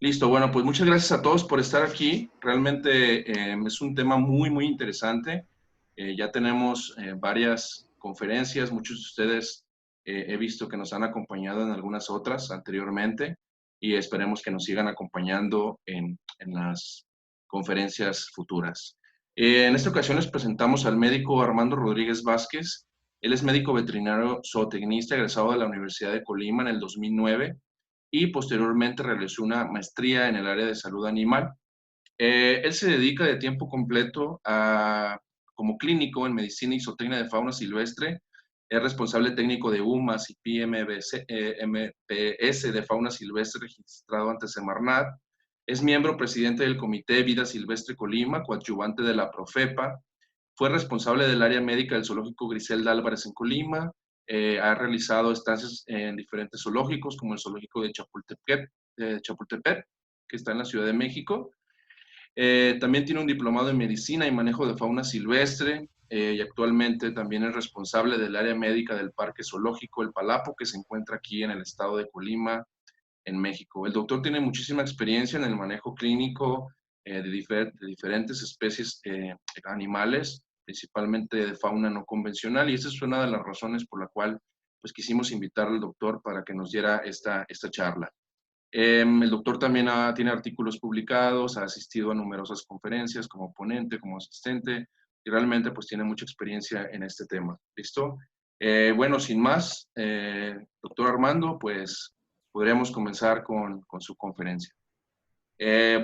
Listo, bueno, pues muchas gracias a todos por estar aquí. Realmente es un tema muy, muy interesante. Ya tenemos varias conferencias, muchos de ustedes he visto que nos han acompañado en algunas otras anteriormente y esperemos que nos sigan acompañando en las conferencias futuras. En esta ocasión les presentamos al médico Armando Rodríguez Vázquez. Él es médico veterinario zootecnista egresado de la Universidad de Colima en el 2009 y posteriormente realizó una maestría en el área de salud animal. Él se dedica de tiempo completo como clínico en medicina y zootecnia de fauna silvestre. Es responsable técnico de UMAS y PMBC, MPS de fauna silvestre registrado ante Semarnat. Es miembro presidente del Comité Vida Silvestre Colima, coadyuvante de la Profepa. Fue responsable del área médica del zoológico Griselda Álvarez en Colima. Ha realizado estancias en diferentes zoológicos, como el zoológico de Chapultepec, que está en la Ciudad de México. También tiene un diplomado en medicina y manejo de fauna silvestre y actualmente también es responsable del área médica del Parque Zoológico El Palapo, que se encuentra aquí en el estado de Colima, en México. El doctor tiene muchísima experiencia en el manejo clínico de diferentes especies animales, principalmente de fauna no convencional, y esa es una de las razones por la cual pues, quisimos invitar al doctor para que nos diera esta charla. El doctor también tiene artículos publicados, ha asistido a numerosas conferencias como ponente, como asistente, y realmente pues tiene mucha experiencia en este tema. ¿Listo? Bueno, sin más, doctor Armando, pues podríamos comenzar con su conferencia.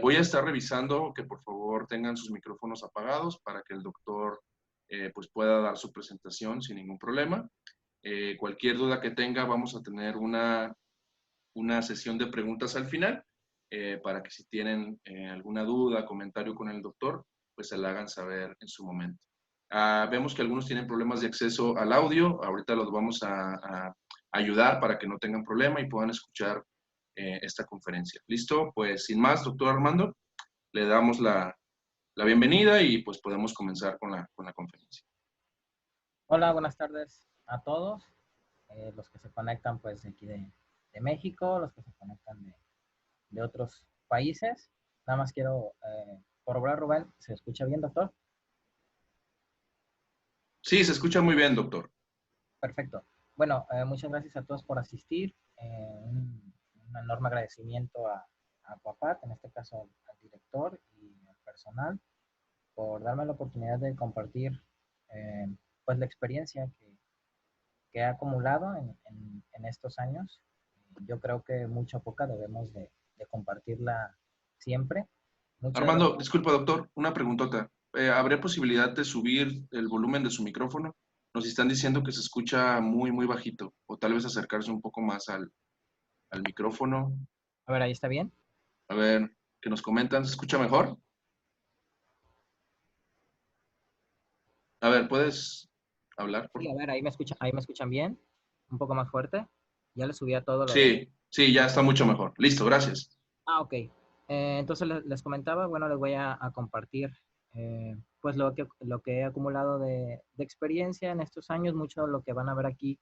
Voy a estar revisando que por favor tengan sus micrófonos apagados para que el doctor pues pueda dar su presentación sin ningún problema. Cualquier duda que tenga, vamos a tener una sesión de preguntas al final, para que si tienen alguna duda, comentario con el doctor, pues se la hagan saber en su momento. Vemos que algunos tienen problemas de acceso al audio, ahorita los vamos a ayudar para que no tengan problema y puedan escuchar esta conferencia. ¿Listo? Pues sin más, doctor Armando, le damos la bienvenida y pues podemos comenzar con la conferencia. Hola, buenas tardes a todos, los que se conectan pues de aquí de México, los que se conectan de otros países. Nada más quiero corroborar, Rubén, ¿se escucha bien, doctor? Sí, se escucha muy bien, doctor. Perfecto. Bueno, muchas gracias a todos por asistir. Un enorme agradecimiento a Cuapat, en este caso al director y al personal, por darme la oportunidad de compartir pues la experiencia que he acumulado en estos años. Yo creo que mucha o poca debemos de compartirla siempre. Muchas Armando, gracias. disculpa, doctor, una preguntota. ¿Habría posibilidad de subir el volumen de su micrófono? Nos están diciendo que se escucha muy, muy bajito, o tal vez acercarse un poco más al micrófono. A ver, ahí está bien. A ver, ¿qué nos comentan? ¿Se escucha mejor? A ver, ¿puedes hablar, por Sí, a favor? ver, ahí me escuchan bien. Un poco más fuerte. Ya le subí a todo lo de... Sí, sí, ya está mucho mejor. Listo, gracias. Ok. Entonces les comentaba, bueno, les voy a compartir pues lo que he acumulado de experiencia en estos años. Mucho de lo que van a ver aquí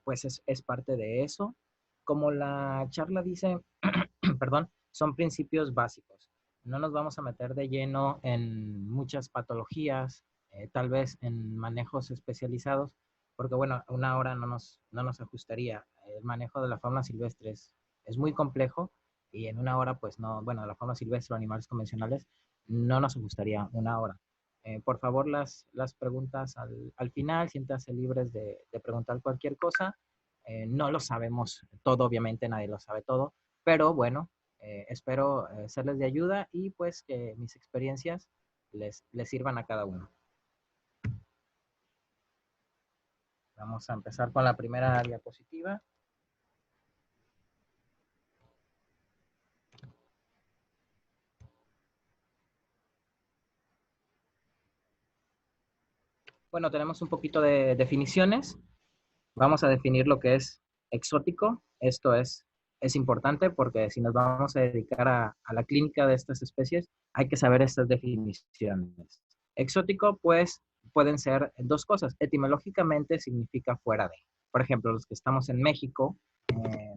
pues es parte de eso. Como la charla dice, perdón, son principios básicos. No nos vamos a meter de lleno en muchas patologías, tal vez en manejos especializados, porque bueno, una hora no nos ajustaría. El manejo de la fauna silvestre es muy complejo y en una hora, pues no, bueno, la fauna silvestre o animales convencionales no nos ajustaría una hora. Por favor, las preguntas al final, siéntanse libres de preguntar cualquier cosa. No lo sabemos todo, obviamente nadie lo sabe todo, pero bueno, espero serles de ayuda y pues que mis experiencias les sirvan a cada uno. Vamos a empezar con la primera diapositiva. Bueno, tenemos un poquito de definiciones. Vamos a definir lo que es exótico. Esto es importante porque si nos vamos a dedicar a la clínica de estas especies, hay que saber estas definiciones. Exótico, pues, pueden ser dos cosas. Etimológicamente significa fuera de. Por ejemplo, los que estamos en México,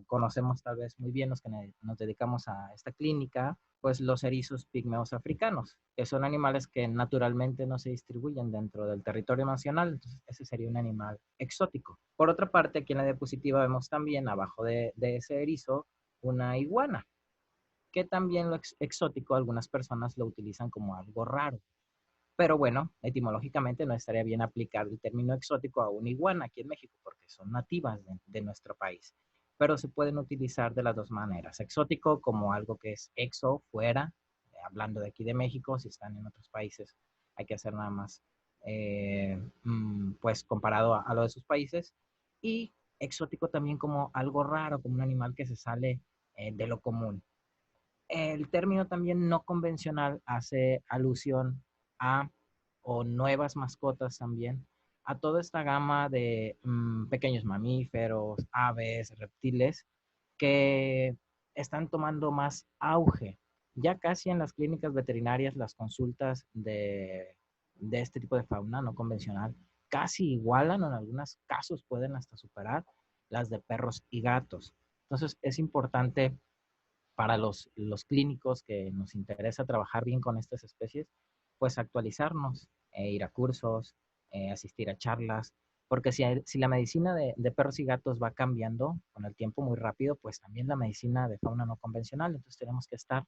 conocemos tal vez muy bien los que nos dedicamos a esta clínica, pues los erizos pigmeos africanos, que son animales que naturalmente no se distribuyen dentro del territorio nacional, entonces ese sería un animal exótico. Por otra parte, aquí en la diapositiva vemos también abajo de ese erizo una iguana, que también lo exótico algunas personas lo utilizan como algo raro. Pero bueno, etimológicamente no estaría bien aplicar el término exótico a una iguana aquí en México porque son nativas de nuestro país. Pero se pueden utilizar de las dos maneras. Exótico como algo que es exo, fuera, hablando de aquí de México, si están en otros países hay que hacer nada más, pues comparado a lo de sus países. Y exótico también como algo raro, como un animal que se sale de lo común. El término también no convencional hace alusión a, o nuevas mascotas también, a toda esta gama de pequeños mamíferos, aves, reptiles, que están tomando más auge. Ya casi en las clínicas veterinarias las consultas de este tipo de fauna no convencional casi igualan o en algunos casos pueden hasta superar las de perros y gatos. Entonces es importante para los clínicos que nos interesa trabajar bien con estas especies, pues actualizarnos, ir a cursos, asistir a charlas, porque si la medicina de perros y gatos va cambiando con el tiempo muy rápido, pues también la medicina de fauna no convencional, entonces tenemos que estar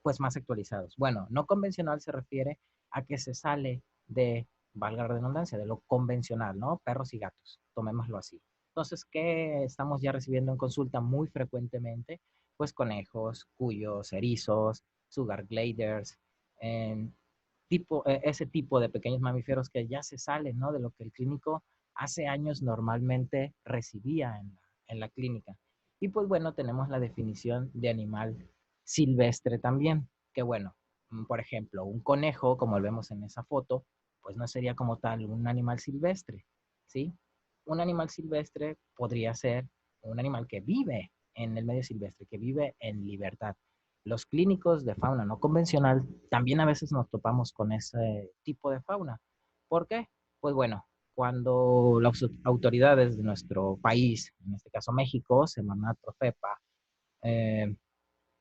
pues más actualizados. Bueno, no convencional se refiere a que se sale de, valga la redundancia, de lo convencional, ¿no? Perros y gatos, tomémoslo así. Entonces, ¿qué estamos ya recibiendo en consulta muy frecuentemente? Pues conejos, cuyos, erizos, sugar gliders, ese tipo de pequeños mamíferos que ya se salen, ¿no? De lo que el clínico hace años normalmente recibía en la clínica. Y pues bueno, tenemos la definición de animal silvestre también, que bueno, por ejemplo, un conejo, como lo vemos en esa foto, pues no sería como tal un animal silvestre, ¿sí? Un animal silvestre podría ser un animal que vive en el medio silvestre, que vive en libertad. Los clínicos de fauna no convencional también a veces nos topamos con ese tipo de fauna. ¿Por qué? Pues bueno, cuando las autoridades de nuestro país, en este caso México, Semarnat, Profepa, eh,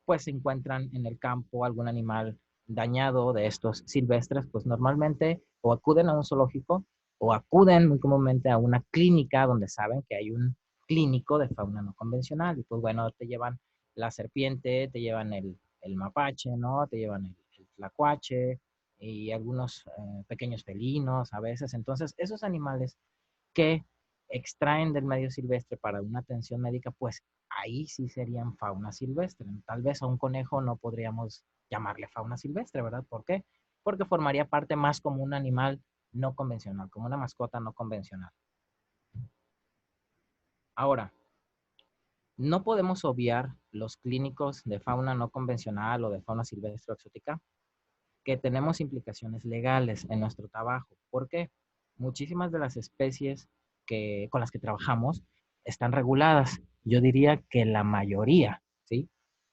pues se encuentran en el campo algún animal dañado de estos silvestres, pues normalmente o acuden a un zoológico o acuden muy comúnmente a una clínica donde saben que hay un clínico de fauna no convencional. Y pues bueno, te llevan la serpiente, te llevan el mapache, ¿no? Te llevan el tlacuache y algunos pequeños felinos a veces. Entonces, esos animales que extraen del medio silvestre para una atención médica, pues ahí sí serían fauna silvestre. Tal vez a un conejo no podríamos llamarle fauna silvestre, ¿verdad? ¿Por qué? Porque formaría parte más como un animal no convencional, como una mascota no convencional. Ahora, no podemos obviar los clínicos de fauna no convencional o de fauna silvestre o exótica, que tenemos implicaciones legales en nuestro trabajo. ¿Por qué? Muchísimas de las especies con las que trabajamos están reguladas. Yo diría que la mayoría, ¿sí?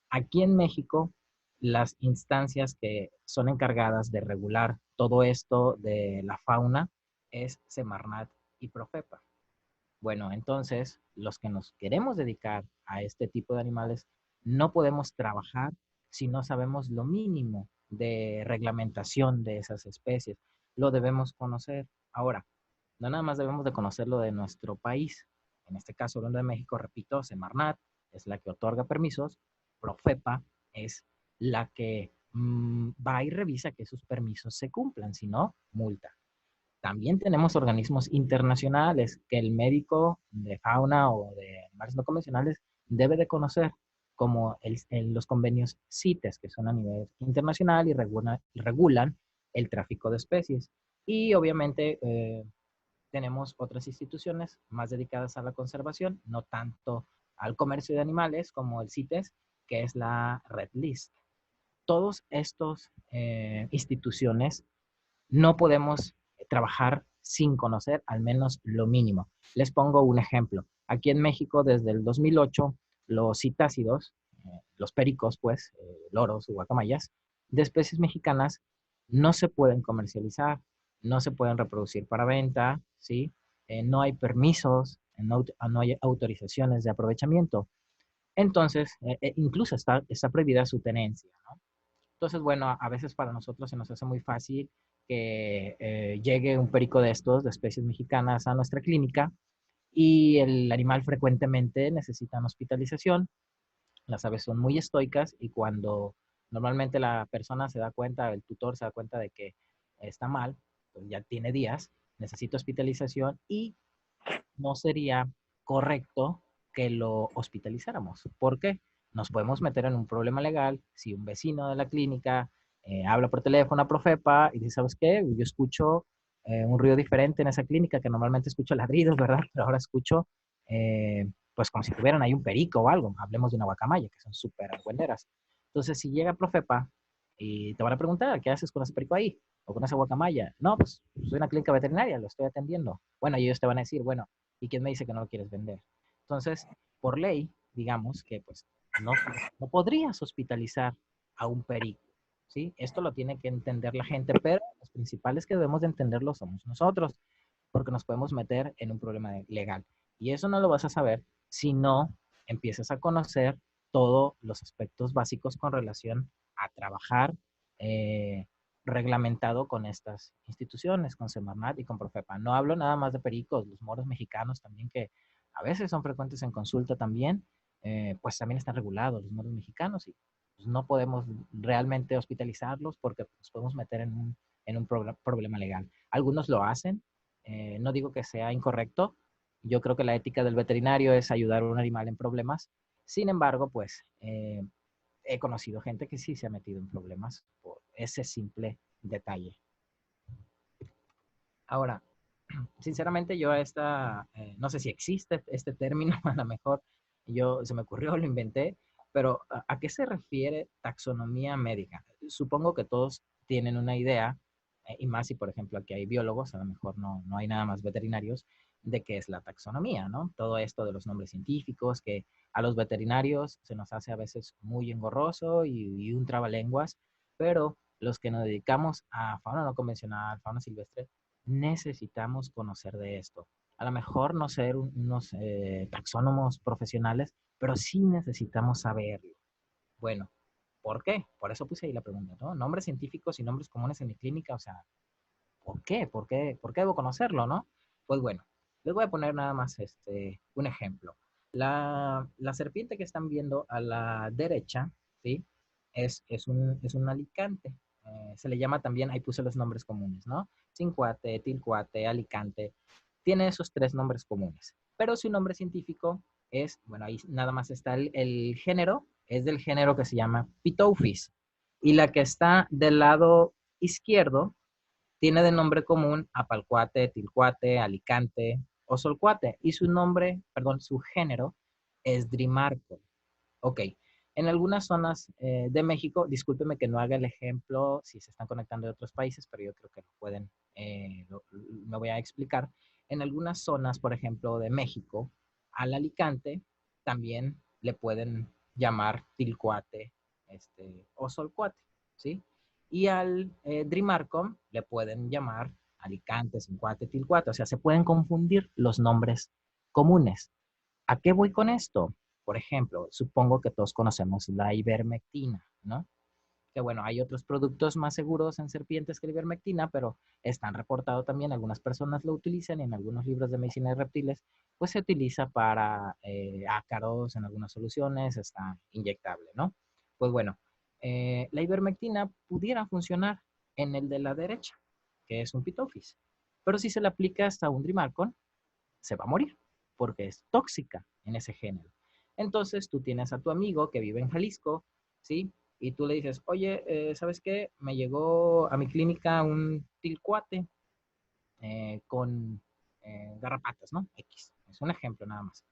Aquí en México, las instancias que son encargadas de regular todo esto de la fauna es Semarnat y Profepa. Bueno, entonces, los que nos queremos dedicar a este tipo de animales, no podemos trabajar si no sabemos lo mínimo de reglamentación de esas especies. Lo debemos conocer. Ahora, no nada más debemos de conocerlo de nuestro país. En este caso, hablando de México, repito, Semarnat es la que otorga permisos, Profepa es la que va y revisa que esos permisos se cumplan, si no, multa. También tenemos organismos internacionales que el médico de fauna o de animales no convencionales debe de conocer, como los convenios CITES, que son a nivel internacional y regulan el tráfico de especies. Y obviamente tenemos otras instituciones más dedicadas a la conservación, no tanto al comercio de animales como el CITES, que es la Red List. Todos estos instituciones no podemos trabajar sin conocer al menos lo mínimo. Les pongo un ejemplo. Aquí en México, desde el 2008, los citácidos, los pericos, pues, loros o guacamayas, de especies mexicanas, no se pueden comercializar, no se pueden reproducir para venta, ¿sí? No hay permisos no hay autorizaciones de aprovechamiento. Entonces, incluso está prohibida su tenencia, ¿no? Entonces, bueno, a veces para nosotros se nos hace muy fácil que llegue un perico de estos, de especies mexicanas, a nuestra clínica y el animal frecuentemente necesita hospitalización. Las aves son muy estoicas y cuando normalmente la persona se da cuenta, el tutor se da cuenta de que está mal, pues ya tiene días, necesita hospitalización y no sería correcto que lo hospitalizáramos. ¿Por qué? Nos podemos meter en un problema legal si un vecino de la clínica habla por teléfono a Profepa y dice, ¿sabes qué? Yo escucho un ruido diferente en esa clínica que normalmente escucho ladridos, ¿verdad? Pero ahora escucho pues como si tuvieran ahí un perico o algo. Hablemos de una guacamaya, que son súper argüenderas. Entonces, si llega Profepa y te van a preguntar, ¿qué haces con ese perico ahí? O con esa guacamaya. No, pues soy una clínica veterinaria, lo estoy atendiendo. Bueno, y ellos te van a decir, bueno, ¿y quién me dice que no lo quieres vender? Entonces, por ley, digamos que pues no, no podrías hospitalizar a un perico, ¿sí? Esto lo tiene que entender la gente, pero los principales que debemos de entenderlo somos nosotros, porque nos podemos meter en un problema legal. Y eso no lo vas a saber si no empiezas a conocer todos los aspectos básicos con relación a trabajar reglamentado con estas instituciones, con Semarnat y con Profepa. No hablo nada más de pericos, los moros mexicanos también, que a veces son frecuentes en consulta también, pues también están regulados los moros mexicanos y pues, no podemos realmente hospitalizarlos porque nos podemos meter en un problema legal. Algunos lo hacen, no digo que sea incorrecto, yo creo que la ética del veterinario es ayudar a un animal en problemas, sin embargo, pues he conocido gente que sí se ha metido en problemas por ese simple detalle. Ahora, sinceramente yo no sé si existe este término, a lo mejor se me ocurrió, lo inventé, pero ¿a qué se refiere taxonomía médica? Supongo que todos tienen una idea, y más si por ejemplo aquí hay biólogos, a lo mejor no hay nada más veterinarios, de qué es la taxonomía, ¿no? Todo esto de los nombres científicos, que a los veterinarios se nos hace a veces muy engorroso y un trabalenguas, pero los que nos dedicamos a fauna no convencional, fauna silvestre, necesitamos conocer de esto. A lo mejor no ser unos taxónomos profesionales, pero sí necesitamos saberlo. Bueno, ¿por qué? Por eso puse ahí la pregunta, ¿no? Nombres científicos y nombres comunes en mi clínica, o sea, ¿por qué? ¿Por qué? ¿Por qué debo conocerlo, no? Pues bueno, les voy a poner nada más un ejemplo. La serpiente que están viendo a la derecha, ¿sí? Es un alicante. Se le llama también, ahí puse los nombres comunes, ¿no? Cincuate, tilcuate, alicante. Tiene esos tres nombres comunes. Pero su nombre científico es, bueno, ahí nada más está el género, es del género que se llama Pitophis. Y la que está del lado izquierdo tiene de nombre común Apalcuate, Tilcuate, Alicante o Solcuate. Y su nombre, perdón, su género es Drimarco. Ok. En algunas zonas de México, discúlpeme que no haga el ejemplo si se están conectando de otros países, pero yo creo que lo pueden, me voy a explicar. En algunas zonas, por ejemplo, de México, al Alicante también le pueden llamar Tilcuate o Solcuate, ¿sí? Y al Drimarcom le pueden llamar Alicante, Cincuate, Tilcuate, o sea, se pueden confundir los nombres comunes. ¿A qué voy con esto? Por ejemplo, supongo que todos conocemos la ivermectina, ¿no? Que bueno, hay otros productos más seguros en serpientes que la ivermectina, pero están reportados también, algunas personas lo utilizan y en algunos libros de medicina de reptiles, pues se utiliza para ácaros, en algunas soluciones, está inyectable, ¿no? Pues bueno, la ivermectina pudiera funcionar en el de la derecha, que es un pitofis, pero si se le aplica hasta un Drimarcon, se va a morir porque es tóxica en ese género. Entonces tú tienes a tu amigo que vive en Jalisco, ¿sí? Y tú le dices, oye, ¿sabes qué? Me llegó a mi clínica un tilcuate con garrapatas, ¿no? X. Es un ejemplo nada más.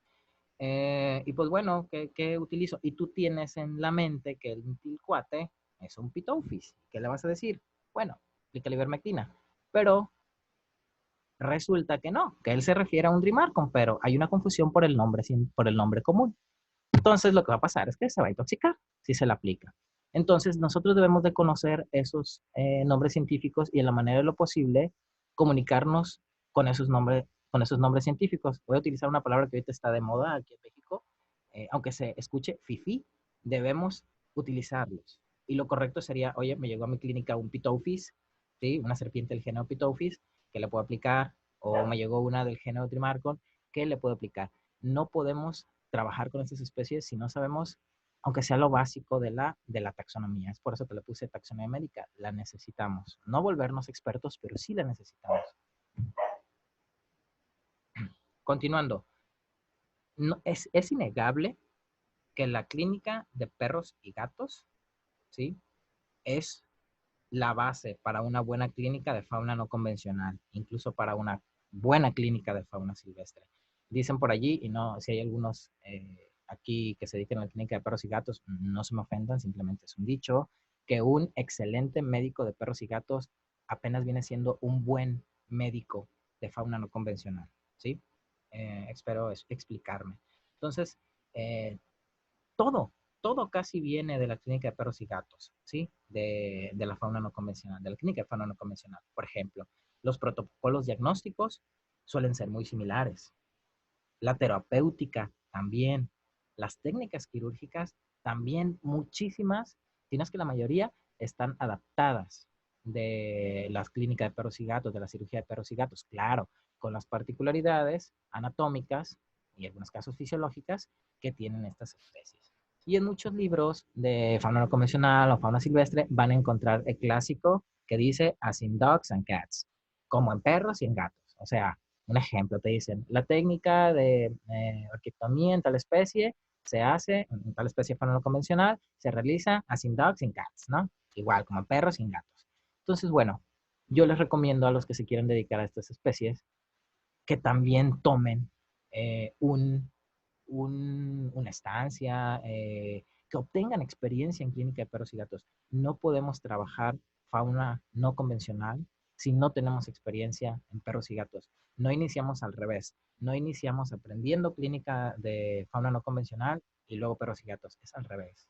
Y pues bueno, ¿qué utilizo? Y tú tienes en la mente que el tilcuate es un pitofis. ¿Qué le vas a decir? Bueno, aplica la ivermectina. Pero resulta que no, que él se refiere a un Drimarcon, pero hay una confusión por el nombre común. Entonces lo que va a pasar es que se va a intoxicar si se le aplica. Entonces nosotros debemos de conocer esos nombres científicos y en la manera de lo posible comunicarnos con esos nombres, con esos nombres científicos. Voy a utilizar una palabra que ahorita está de moda aquí en México, aunque se escuche fifí, debemos utilizarlos. Y lo correcto sería, oye, me llegó a mi clínica un Pitophis, ¿sí? Una serpiente del género Pitophis, que le puedo aplicar, o me llegó una del género Trimarcon, que le puedo aplicar. No podemos trabajar con estas especies si no sabemos, aunque sea lo básico de la taxonomía. Es por eso que le puse taxonomía médica. La necesitamos. No volvernos expertos, pero sí la necesitamos. Continuando, no, es innegable que la clínica de perros y gatos, ¿sí? Es la base para una buena clínica de fauna no convencional, incluso para una buena clínica de fauna silvestre. Dicen por allí, y no, si hay algunos aquí que se dedican a la clínica de perros y gatos, no se me ofendan, simplemente es un dicho, que un excelente médico de perros y gatos apenas viene siendo un buen médico de fauna no convencional, ¿sí? Espero explicarme. Entonces, eh, todo, todo casi viene de la clínica de perros y gatos, ¿sí? De la fauna no convencional, de la clínica de fauna no convencional. Por ejemplo, los protocolos diagnósticos suelen ser muy similares. La terapéutica también. Las técnicas quirúrgicas también muchísimas, sino es que la mayoría están adaptadas de las clínicas de perros y gatos, de la cirugía de perros y gatos, claro, con las particularidades anatómicas y en algunos casos fisiológicas que tienen estas especies. Y en muchos libros de fauna no convencional o fauna silvestre van a encontrar el clásico que dice as in dogs and cats, como en perros y en gatos. O sea, un ejemplo, te dicen, la técnica de orquiectomía en tal especie se hace, en tal especie de fauna no convencional, se realiza as in dogs and cats, ¿no? Igual, como en perros y en gatos. Entonces, bueno, yo les recomiendo a los que se quieren dedicar a estas especies que también tomen una estancia, que obtengan experiencia en clínica de perros y gatos. No podemos trabajar fauna no convencional si no tenemos experiencia en perros y gatos. No iniciamos al revés, no iniciamos aprendiendo clínica de fauna no convencional y luego perros y gatos, es al revés.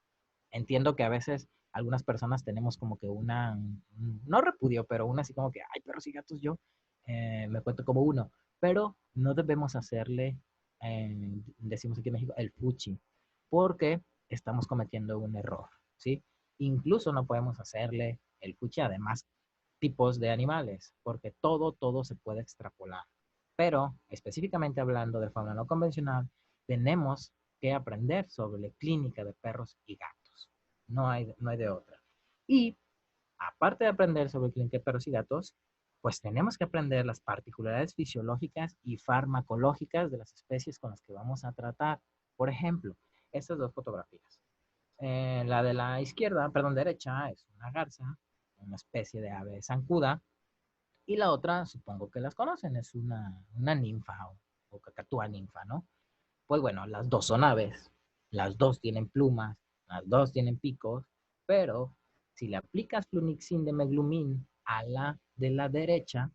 Entiendo que a veces algunas personas tenemos como que no repudio, pero una así como que, ay, perros y gatos, yo me cuento como uno, pero no debemos hacerle, decimos aquí en México, el fuchi, porque estamos cometiendo un error, ¿sí? Incluso no podemos hacerle el fuchi a demás tipos de animales, porque todo se puede extrapolar. Pero específicamente hablando de fauna no convencional, tenemos que aprender sobre clínica de perros y gatos. No hay de otra. Y aparte de aprender sobre clínica de perros y gatos, pues tenemos que aprender las particularidades fisiológicas y farmacológicas de las especies con las que vamos a tratar. Por ejemplo, estas dos fotografías. La de la izquierda, perdón, derecha, es una garza, una especie de ave zancuda, y la otra, supongo que las conocen, es una ninfa o cacatúa ninfa, ¿no? Pues bueno, las dos son aves, las dos tienen plumas, las dos tienen picos, pero si le aplicas flunixin de meglumín a la de la derecha,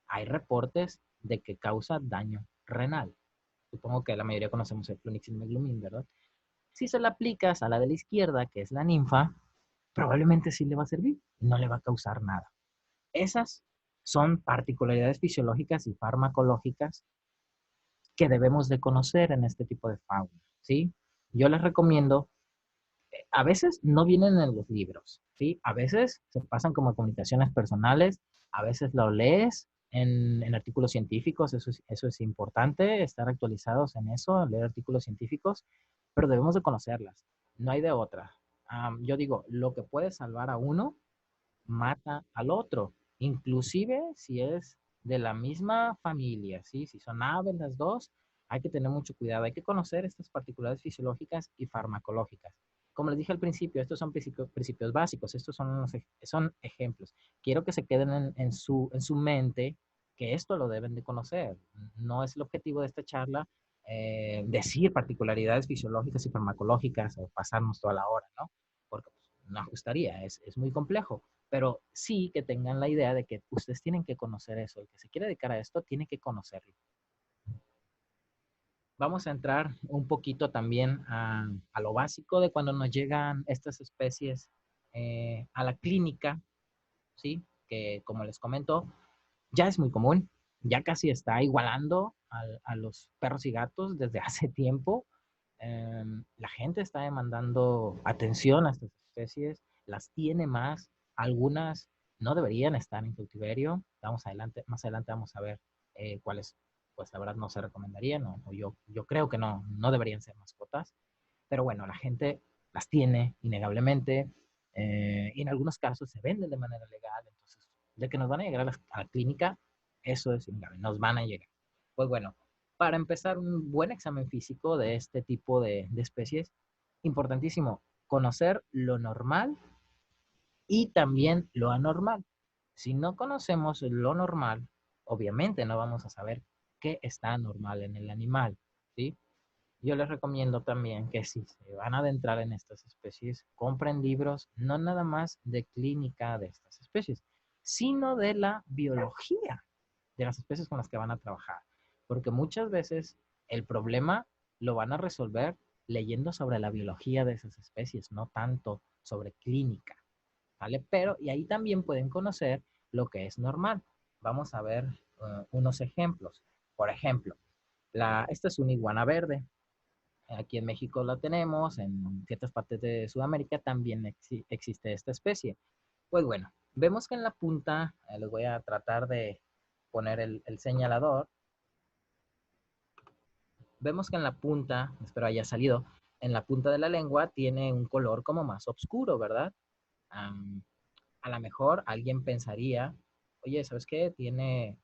hay reportes de que causa daño renal. Supongo que la mayoría conocemos el flunixin de meglumín, ¿verdad? Si se la aplicas a la de la izquierda, que es la ninfa, probablemente sí le va a servir y no le va a causar nada. Esas son particularidades fisiológicas y farmacológicas que debemos de conocer en este tipo de fauna, ¿sí? Yo les recomiendo, a veces no vienen en los libros, ¿sí? A veces se pasan como comunicaciones personales, a veces lo lees en artículos científicos, eso es importante, estar actualizados en eso, leer artículos científicos, pero debemos de conocerlas, no hay de otra. Yo digo, lo que puede salvar a uno, mata al otro, inclusive si es de la misma familia, ¿sí? Si son aves las dos, hay que tener mucho cuidado, hay que conocer estas particularidades fisiológicas y farmacológicas. Como les dije al principio, estos son principios básicos, estos son ejemplos. Quiero que se queden en su mente que esto lo deben de conocer. No es el objetivo de esta charla decir particularidades fisiológicas y farmacológicas o pasarnos toda la hora, ¿no? Porque pues, no ajustaría, es muy complejo, pero sí que tengan la idea de que ustedes tienen que conocer eso. El que se quiere dedicar a esto tiene que conocerlo. Vamos a entrar un poquito también a lo básico de cuando nos llegan estas especies a la clínica, ¿sí? Que como les comento, ya es muy común, ya casi está igualando a los perros y gatos desde hace tiempo. La gente está demandando atención a estas especies, las tiene más, algunas no deberían estar en cautiverio. Más adelante vamos a ver cuáles, pues la verdad no se recomendarían, o yo creo que no deberían ser mascotas, pero bueno, la gente las tiene innegablemente, y en algunos casos se venden de manera legal, entonces de que nos van a llegar a la clínica, eso es innegable, nos van a llegar. Pues bueno, para empezar un buen examen físico de este tipo de especies, importantísimo conocer lo normal y también lo anormal. Si no conocemos lo normal, obviamente no vamos a saber qué está normal en el animal, ¿sí? Yo les recomiendo también que si se van a adentrar en estas especies, compren libros no nada más de clínica de estas especies, sino de la biología de las especies con las que van a trabajar. Porque muchas veces el problema lo van a resolver leyendo sobre la biología de esas especies, no tanto sobre clínica, ¿vale? Pero, y ahí también pueden conocer lo que es normal. Vamos a ver unos ejemplos. Por ejemplo, esta es una iguana verde. Aquí en México la tenemos, en ciertas partes de Sudamérica también existe esta especie. Pues bueno, vemos que en la punta, les voy a tratar de poner el señalador, vemos que en la punta, espero haya salido, en la punta de la lengua tiene un color como más oscuro, ¿verdad? Um, a lo mejor alguien pensaría, oye, ¿sabes qué? Tiene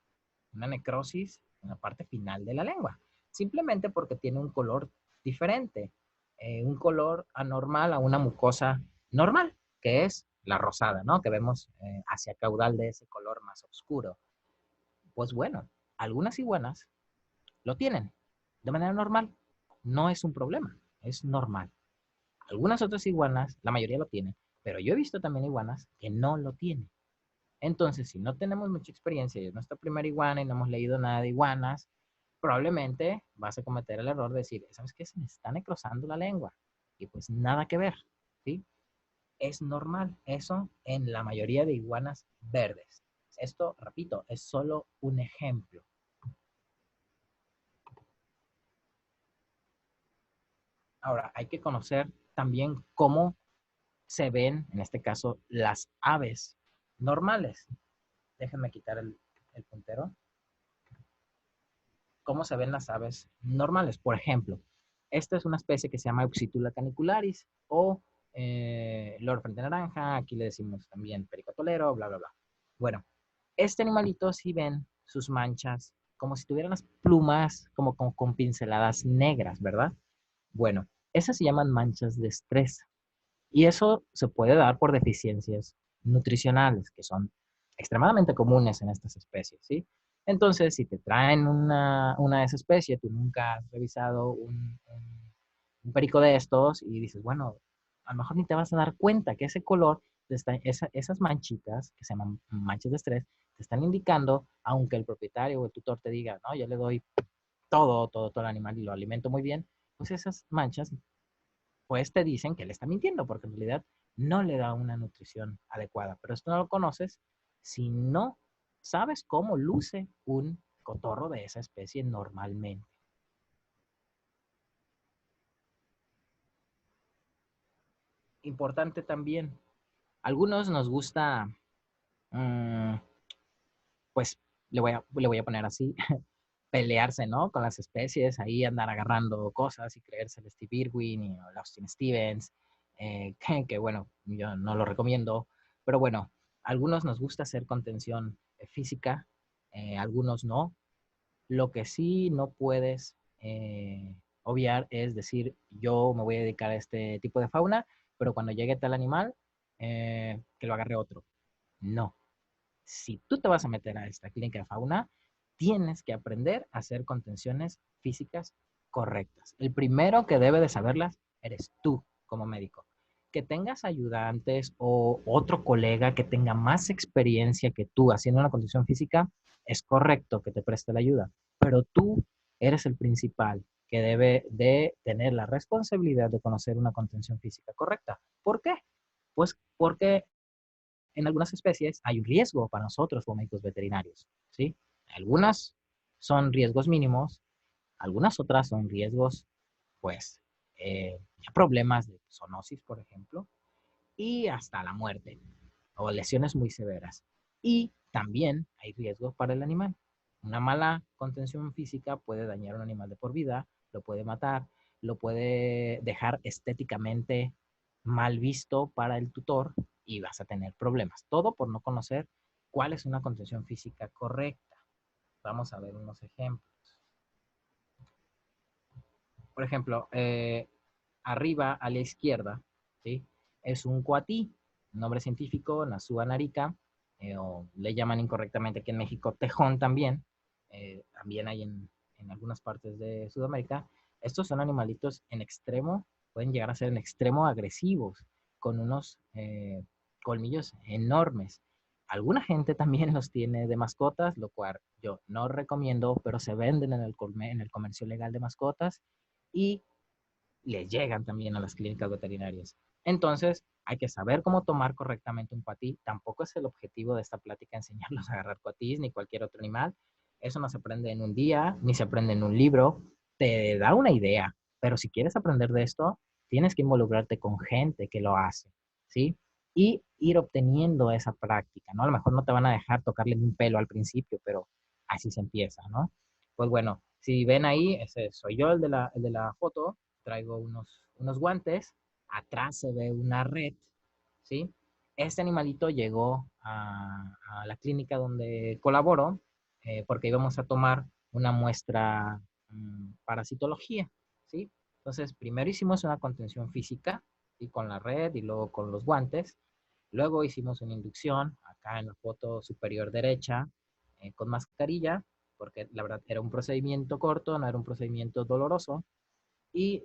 una necrosis en la parte final de la lengua, simplemente porque tiene un color diferente, un color anormal a una mucosa normal, que es la rosada, ¿no? Que vemos hacia caudal de ese color más oscuro. Pues bueno, algunas iguanas lo tienen de manera normal, no es un problema, es normal. Algunas otras iguanas, la mayoría lo tienen, pero yo he visto también iguanas que no lo tienen. Entonces, si no tenemos mucha experiencia y es nuestra primera iguana y no hemos leído nada de iguanas, probablemente vas a cometer el error de decir, ¿sabes qué? Se me está necrosando la lengua. Y pues nada que ver, ¿sí? Es normal eso en la mayoría de iguanas verdes. Esto, repito, es solo un ejemplo. Ahora, hay que conocer también cómo se ven, en este caso, las aves normales. Déjenme quitar el puntero. ¿Cómo se ven las aves normales? Por ejemplo, esta es una especie que se llama Euxitula canicularis o loro frente naranja, aquí le decimos también perico tolero, bla, bla, bla. Bueno, este animalito sí ven sus manchas como si tuvieran las plumas como con pinceladas negras, ¿verdad? Bueno, esas se llaman manchas de estrés y eso se puede dar por deficiencias nutricionales que son extremadamente comunes en estas especies, ¿sí? Entonces, si te traen una de esas especies, tú nunca has revisado un perico de estos y dices, bueno, a lo mejor ni te vas a dar cuenta que ese color, esas manchitas, que se llaman manchas de estrés, te están indicando, aunque el propietario o el tutor te diga, no, yo le doy todo el animal y lo alimento muy bien, pues esas manchas, pues te dicen que él está mintiendo, porque en realidad no le da una nutrición adecuada. Pero esto no lo conoces si no sabes cómo luce un cotorro de esa especie normalmente. Importante también, a algunos nos gusta, mmm, pues le voy a poner así, pelearse, ¿no? Con las especies, ahí andar agarrando cosas y creerse el Steve Irwin y el Austin Stevens, que bueno, yo no lo recomiendo, pero bueno, a algunos nos gusta hacer contención física, algunos no. Lo que sí no puedes obviar es decir, yo me voy a dedicar a este tipo de fauna, pero cuando llegue tal animal, que lo agarre otro. No, si tú te vas a meter a esta clínica de fauna, tienes que aprender a hacer contenciones físicas correctas. El primero que debe de saberlas eres tú como médico. Que tengas ayudantes o otro colega que tenga más experiencia que tú haciendo una contención física, es correcto que te preste la ayuda, pero tú eres el principal que debe de tener la responsabilidad de conocer una contención física correcta. ¿Por qué? Pues porque en algunas especies hay un riesgo para nosotros como médicos veterinarios, ¿sí? Algunas son riesgos mínimos, algunas otras son riesgos, pues, problemas de zoonosis, por ejemplo, y hasta la muerte o lesiones muy severas. Y también hay riesgos para el animal. Una mala contención física puede dañar a un animal de por vida, lo puede matar, lo puede dejar estéticamente mal visto para el tutor y vas a tener problemas. Todo por no conocer cuál es una contención física correcta. Vamos a ver unos ejemplos. Por ejemplo, arriba a la izquierda, ¿sí? Es un coatí, nombre científico, Nasua narica, o le llaman incorrectamente aquí en México tejón también, también hay en algunas partes de Sudamérica. Estos son animalitos en extremo, pueden llegar a ser en extremo agresivos, con unos colmillos enormes. Alguna gente también los tiene de mascotas, lo cual yo no recomiendo, pero se venden en el comercio legal de mascotas y les llegan también a las clínicas veterinarias. Entonces, hay que saber cómo tomar correctamente un cuatí. Tampoco es el objetivo de esta plática enseñarlos a agarrar cuatís ni cualquier otro animal. Eso no se aprende en un día, ni se aprende en un libro. Te da una idea, pero si quieres aprender de esto, tienes que involucrarte con gente que lo hace, ¿sí? Y ir obteniendo esa práctica, ¿no? A lo mejor no te van a dejar tocarle ni un pelo al principio, pero así se empieza, ¿no? Pues bueno, si ven ahí, ese soy yo el de la foto, traigo unos guantes, atrás se ve una red, ¿sí? Este animalito llegó a la clínica donde colaboro porque íbamos a tomar una muestra para citología, ¿sí? Entonces, primero hicimos una contención física, ¿sí? Con la red y luego con los guantes. Luego hicimos una inducción, acá en la foto superior derecha, con mascarilla, porque la verdad era un procedimiento corto, no era un procedimiento doloroso y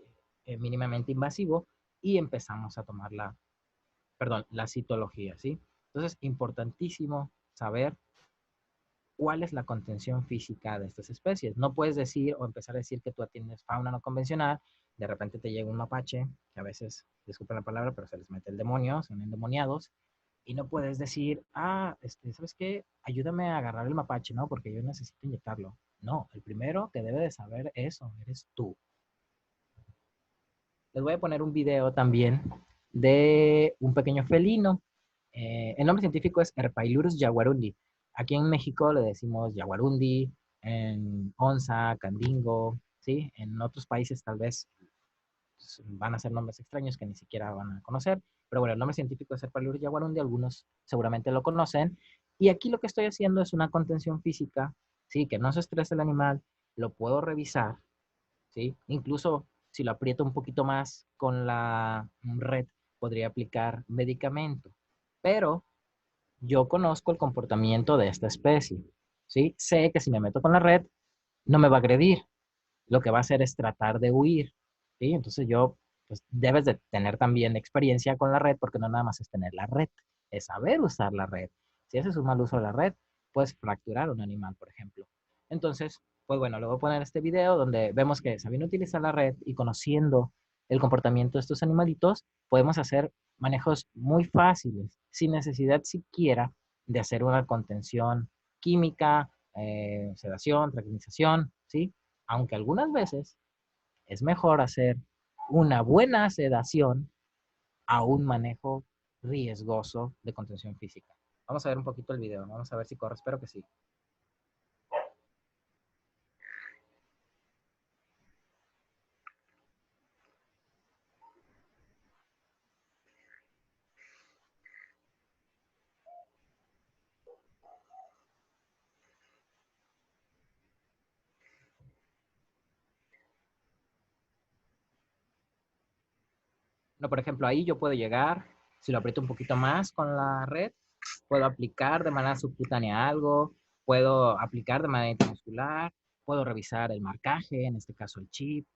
mínimamente invasivo, y empezamos a tomar la citología, ¿sí? Entonces, importantísimo saber cuál es la contención física de estas especies. No puedes decir o empezar a decir que tú atiendes fauna no convencional, de repente te llega un mapache, que a veces, disculpen la palabra, pero se les mete el demonio, son endemoniados, y no puedes decir, ¿sabes qué? Ayúdame a agarrar el mapache, ¿no? Porque yo necesito inyectarlo. No, el primero que debe de saber eso eres tú. Les voy a poner un video también de un pequeño felino. El nombre científico es Herpailurus jaguarundi. Aquí en México le decimos jaguarundi, en onza, candingo, ¿sí? En otros países tal vez van a ser nombres extraños que ni siquiera van a conocer, pero bueno, el nombre científico es Herpailurus jaguarundi, algunos seguramente lo conocen. Y aquí lo que estoy haciendo es una contención física, ¿sí? Que no se estrese el animal, lo puedo revisar, ¿sí? Incluso si lo aprieto un poquito más con la red, podría aplicar medicamento. Pero yo conozco el comportamiento de esta especie, ¿sí? Sé que si me meto con la red, no me va a agredir. Lo que va a hacer es tratar de huir, ¿sí? Entonces pues debes de tener también experiencia con la red, porque no nada más es tener la red, es saber usar la red. Si haces un mal uso de la red, puedes fracturar un animal, por ejemplo. Entonces, pues bueno, le voy a poner este video donde vemos que sabiendo utilizar la red y conociendo el comportamiento de estos animalitos, podemos hacer manejos muy fáciles, sin necesidad siquiera de hacer una contención química, sedación, tranquilización, ¿sí? Aunque algunas veces es mejor hacer una buena sedación a un manejo riesgoso de contención física. Vamos a ver un poquito el video, vamos a ver si corre, espero que sí. No, por ejemplo, ahí yo puedo llegar, si lo aprieto un poquito más con la red, puedo aplicar de manera subcutánea algo, puedo aplicar de manera intramuscular, puedo revisar el marcaje, en este caso el chip,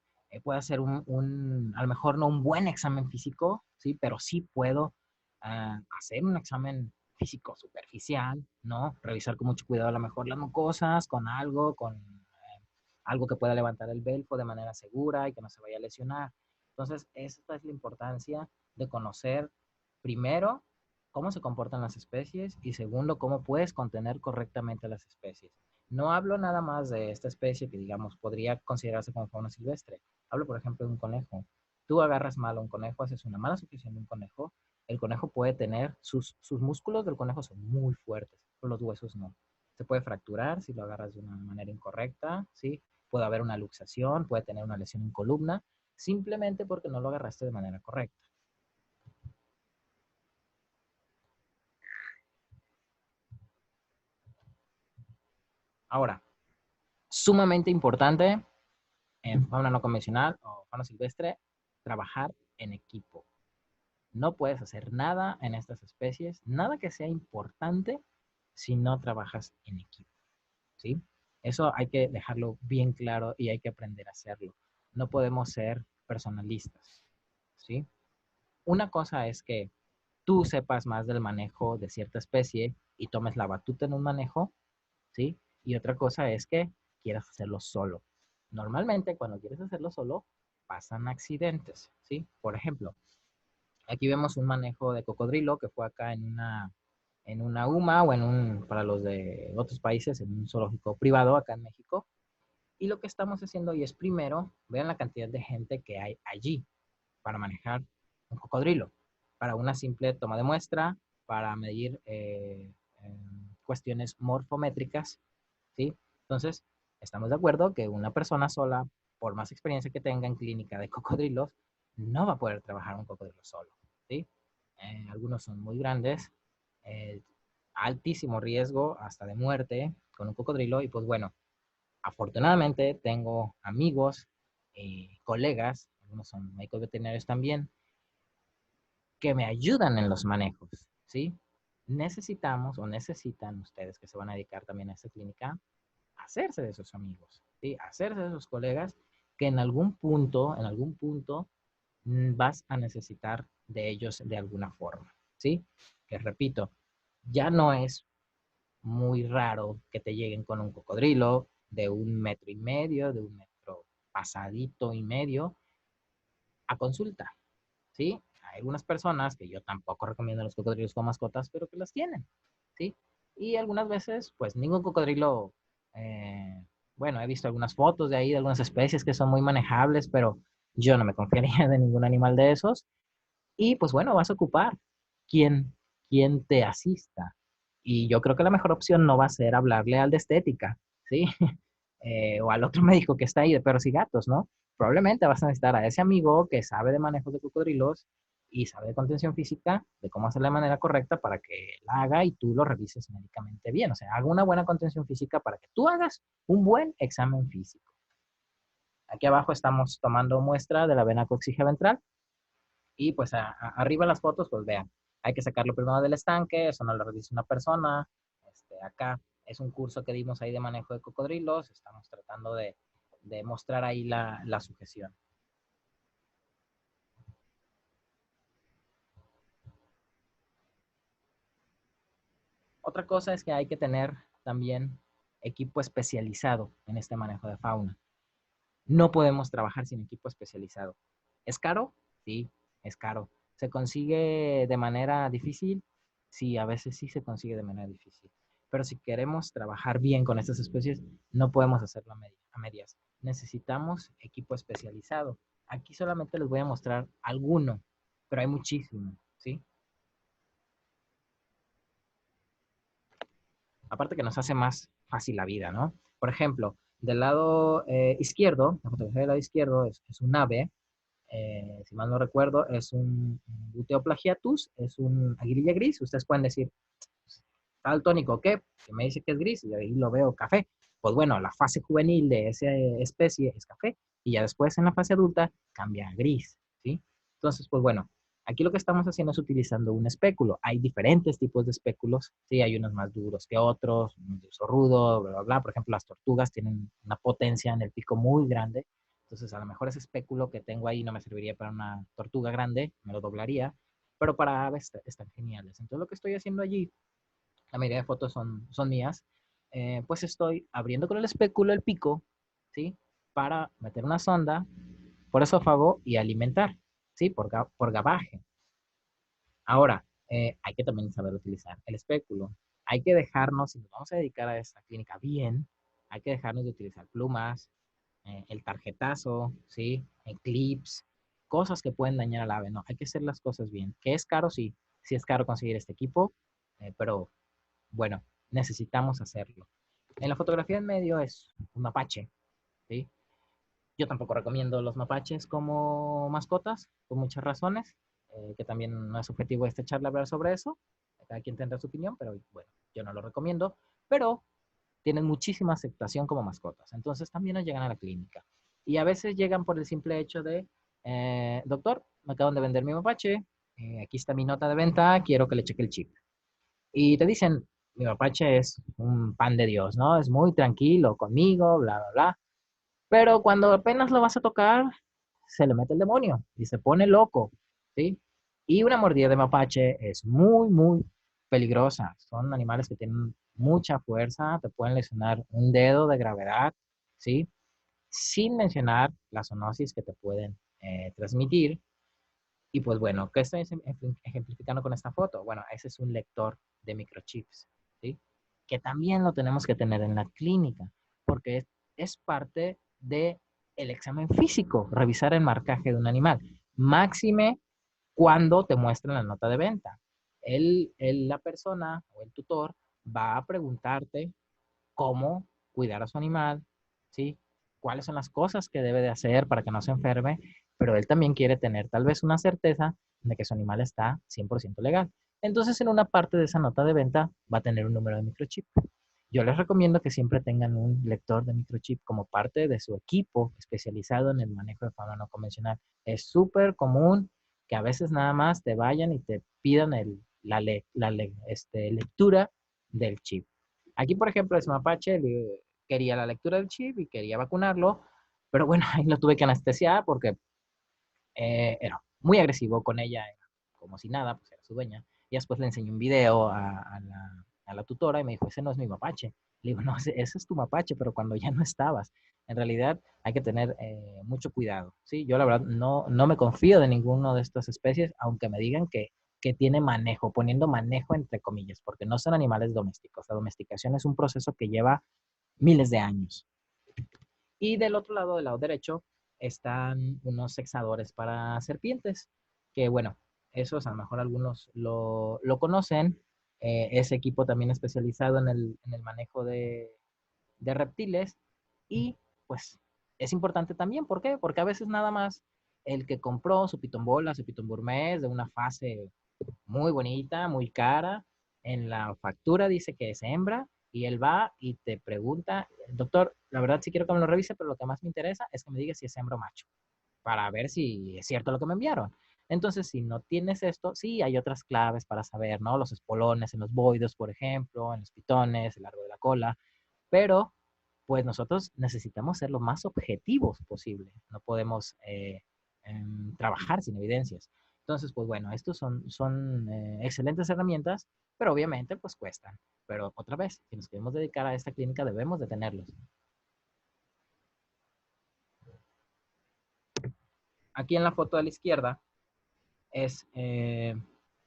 puedo hacer a lo mejor no un buen examen físico, ¿sí? Pero sí puedo hacer un examen físico superficial, ¿no? Revisar con mucho cuidado a lo mejor las mucosas, con algo, con algo que pueda levantar el belfo de manera segura y que no se vaya a lesionar. Entonces, esta es la importancia de conocer primero cómo se comportan las especies y segundo, cómo puedes contener correctamente las especies. No hablo nada más de esta especie que, digamos, podría considerarse como fauna silvestre. Hablo, por ejemplo, de un conejo. Tú agarras mal a un conejo, haces una mala sujeción de un conejo. El conejo puede tener, sus músculos del conejo son muy fuertes, pero los huesos no. Se puede fracturar si lo agarras de una manera incorrecta, ¿sí? Puede haber una luxación, puede tener una lesión en columna, simplemente porque no lo agarraste de manera correcta. Ahora, sumamente importante en fauna no convencional o fauna silvestre, trabajar en equipo. No puedes hacer nada en estas especies, nada que sea importante si no trabajas en equipo, ¿sí? Eso hay que dejarlo bien claro y hay que aprender a hacerlo. No podemos ser personalistas, ¿sí? Una cosa es que tú sepas más del manejo de cierta especie y tomes la batuta en un manejo, ¿sí? Y otra cosa es que quieras hacerlo solo. Normalmente cuando quieres hacerlo solo, pasan accidentes, ¿sí? Por ejemplo, aquí vemos un manejo de cocodrilo que fue acá en una UMA o para los de otros países, en un zoológico privado acá en México. Y lo que estamos haciendo hoy es primero, vean la cantidad de gente que hay allí para manejar un cocodrilo, para una simple toma de muestra, para medir cuestiones morfométricas, ¿sí? Entonces, estamos de acuerdo que una persona sola, por más experiencia que tenga en clínica de cocodrilos, no va a poder trabajar un cocodrilo solo, ¿sí? Algunos son muy grandes, eh, altísimo riesgo hasta de muerte con un cocodrilo y pues bueno, afortunadamente tengo amigos, colegas, algunos son médicos veterinarios también, que me ayudan en los manejos, ¿sí? Necesitamos o necesitan ustedes que se van a dedicar también a esta clínica, hacerse de esos amigos, ¿sí? Hacerse de esos colegas que en algún punto vas a necesitar de ellos de alguna forma, ¿sí? Que repito, ya no es muy raro que te lleguen con un cocodrilo de 1,5 metros, de 1 metro pasadito y medio, a consulta, ¿sí? Hay algunas personas que yo tampoco recomiendo los cocodrilos con mascotas, pero que las tienen, ¿sí? Y algunas veces, pues ningún cocodrilo, eh, bueno, he visto algunas fotos de ahí, de algunas especies que son muy manejables, pero yo no me confiaría de ningún animal de esos. Y pues bueno, vas a ocupar quien, quien te asista. Y yo creo que la mejor opción no va a ser hablarle al de estética, ¿sí? O al otro médico que está ahí de perros y gatos, ¿no? Probablemente vas a necesitar a ese amigo que sabe de manejo de cocodrilos y sabe de contención física, de cómo hacerla de manera correcta para que la haga y tú lo revises médicamente bien. O sea, haga una buena contención física para que tú hagas un buen examen físico. Aquí abajo estamos tomando muestra de la vena coxígea ventral y pues arriba las fotos, pues vean, hay que sacarlo primero del estanque, eso no lo revisa una persona. Acá es un curso que dimos ahí de manejo de cocodrilos, estamos tratando de mostrar ahí la sujeción. Otra cosa es que hay que tener también equipo especializado en este manejo de fauna. No podemos trabajar sin equipo especializado. ¿Es caro? Sí, es caro. ¿Se consigue de manera difícil? Sí, a veces sí se consigue de manera difícil. Pero si queremos trabajar bien con estas especies, no podemos hacerlo a medias. Necesitamos equipo especializado. Aquí solamente les voy a mostrar alguno, pero hay muchísimo, ¿sí? Aparte que nos hace más fácil la vida, ¿no? Por ejemplo, del lado izquierdo, la fotografía del lado izquierdo es un ave, si mal no recuerdo, es un Buteo plagiatus, es un aguililla gris. Ustedes pueden decir, ¿está daltónico qué? Que me dice que es gris y ahí lo veo café. Pues bueno, la fase juvenil de esa especie es café y ya después en la fase adulta cambia a gris, ¿sí? Entonces, pues bueno, aquí lo que estamos haciendo es utilizando un espéculo. Hay diferentes tipos de espéculos, ¿sí? Hay unos más duros que otros, un uso rudo, bla, bla, bla. Por ejemplo, las tortugas tienen una potencia en el pico muy grande. Entonces, a lo mejor ese espéculo que tengo ahí no me serviría para una tortuga grande, me lo doblaría, pero para aves están geniales. Entonces, lo que estoy haciendo allí, la mayoría de fotos son mías, pues estoy abriendo con el espéculo el pico, ¿sí? Para meter una sonda por esófago y alimentar, ¿sí? Por gabaje. Ahora, hay que también saber utilizar el espéculo. Hay que dejarnos, si nos vamos a dedicar a esta clínica bien, Hay que dejarnos de utilizar plumas, el tarjetazo, ¿sí? Clips, cosas que pueden dañar al ave, ¿no? Hay que hacer las cosas bien. ¿Que es caro? Sí, sí es caro conseguir este equipo, pero bueno, necesitamos hacerlo. En la fotografía en medio es un mapache, ¿sí? Yo tampoco recomiendo los mapaches como mascotas, por muchas razones, que también no es objetivo esta charla hablar sobre eso. Cada quien tendrá su opinión, pero bueno, yo no lo recomiendo. Pero tienen muchísima aceptación como mascotas. Entonces también nos llegan a la clínica. Y a veces llegan por el simple hecho de, doctor, me acaban de vender mi mapache, aquí está mi nota de venta, quiero que le cheque el chip. Y te dicen, mi mapache es un pan de Dios, ¿no? Es muy tranquilo conmigo, bla, bla, bla. Pero cuando apenas lo vas a tocar, se le mete el demonio y se pone loco, ¿sí? Y una mordida de mapache es muy, muy peligrosa. Son animales que tienen mucha fuerza, te pueden lesionar un dedo de gravedad, ¿sí? Sin mencionar la zoonosis que te pueden transmitir. Y pues bueno, ¿qué estoy ejemplificando con esta foto? Bueno, ese es un lector de microchips, ¿sí? Que también lo tenemos que tener en la clínica, porque es parte de el examen físico, revisar el marcaje de un animal. Máxime cuando te muestran la nota de venta. La persona o el tutor va a preguntarte cómo cuidar a su animal, ¿sí? Cuáles son las cosas que debe de hacer para que no se enferme, pero él también quiere tener tal vez una certeza de que su animal está 100% legal. Entonces, en una parte de esa nota de venta va a tener un número de microchip. Yo les recomiendo que siempre tengan un lector de microchip como parte de su equipo especializado en el manejo de fauna no convencional. Es súper común que a veces nada más te vayan y te pidan lectura del chip. Aquí, por ejemplo, es mapache, quería la lectura del chip y quería vacunarlo, pero bueno, ahí lo tuve que anestesiar porque era muy agresivo con ella, como si nada, pues era su dueña. Y después le enseñé un video a la tutora y me dijo, ese no es mi mapache. Le digo, no, ese es tu mapache, pero cuando ya no estabas. En realidad hay que tener mucho cuidado, ¿sí? Yo la verdad no me confío de ninguno de estas especies, aunque me digan que tiene manejo, poniendo manejo entre comillas, porque no son animales domésticos. La domesticación es un proceso que lleva miles de años. Y del otro lado, del lado derecho, están unos sexadores para serpientes, que bueno, esos a lo mejor algunos lo conocen. Ese equipo también especializado en el manejo de reptiles. Y pues es importante también, ¿por qué? Porque a veces nada más el que compró su pitombola, su pitomburmés de una fase muy bonita, muy cara. En la factura dice que es hembra y él va y te pregunta, doctor, la verdad sí quiero que me lo revise, pero lo que más me interesa es que me diga si es hembra o macho, para ver si es cierto lo que me enviaron. Entonces, si no tienes esto, sí hay otras claves para saber, ¿no? Los espolones en los boidos, por ejemplo, en los pitones, el largo de la cola, pero pues nosotros necesitamos ser lo más objetivos posible. No podemos trabajar sin evidencias. Entonces, pues bueno, estos son excelentes herramientas, pero obviamente pues cuestan. Pero otra vez, si nos queremos dedicar a esta clínica, debemos de tenerlos. Aquí en la foto de la izquierda es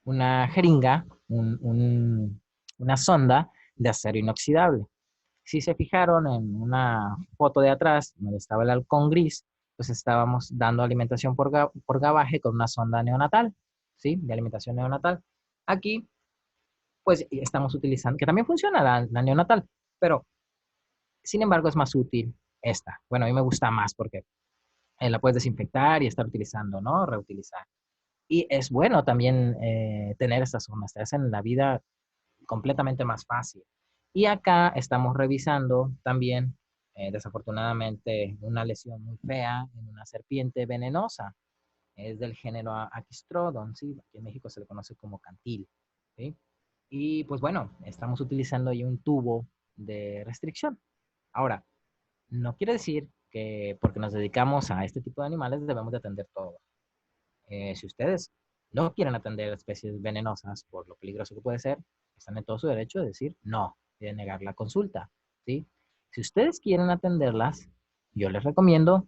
una jeringa, una sonda de acero inoxidable. Si se fijaron en una foto de atrás, donde estaba el halcón gris, pues estábamos dando alimentación por gabaje con una sonda neonatal, ¿sí? De alimentación neonatal. Aquí, pues estamos utilizando, que también funciona la neonatal, pero sin embargo es más útil esta. Bueno, a mí me gusta más porque la puedes desinfectar y estar utilizando, ¿no? Reutilizar. Y es bueno también tener estas sondas, te hacen la vida completamente más fácil. Y acá estamos revisando también, desafortunadamente, una lesión muy fea en una serpiente venenosa. Es del género Aquistrodon, ¿sí? Aquí en México se le conoce como cantil, ¿sí? Y pues bueno, estamos utilizando ahí un tubo de restricción. Ahora, no quiere decir que porque nos dedicamos a este tipo de animales debemos de atender todo. Si ustedes no quieren atender especies venenosas por lo peligroso que puede ser, están en todo su derecho de decir no, de negar la consulta, ¿sí? Si ustedes quieren atenderlas, yo les recomiendo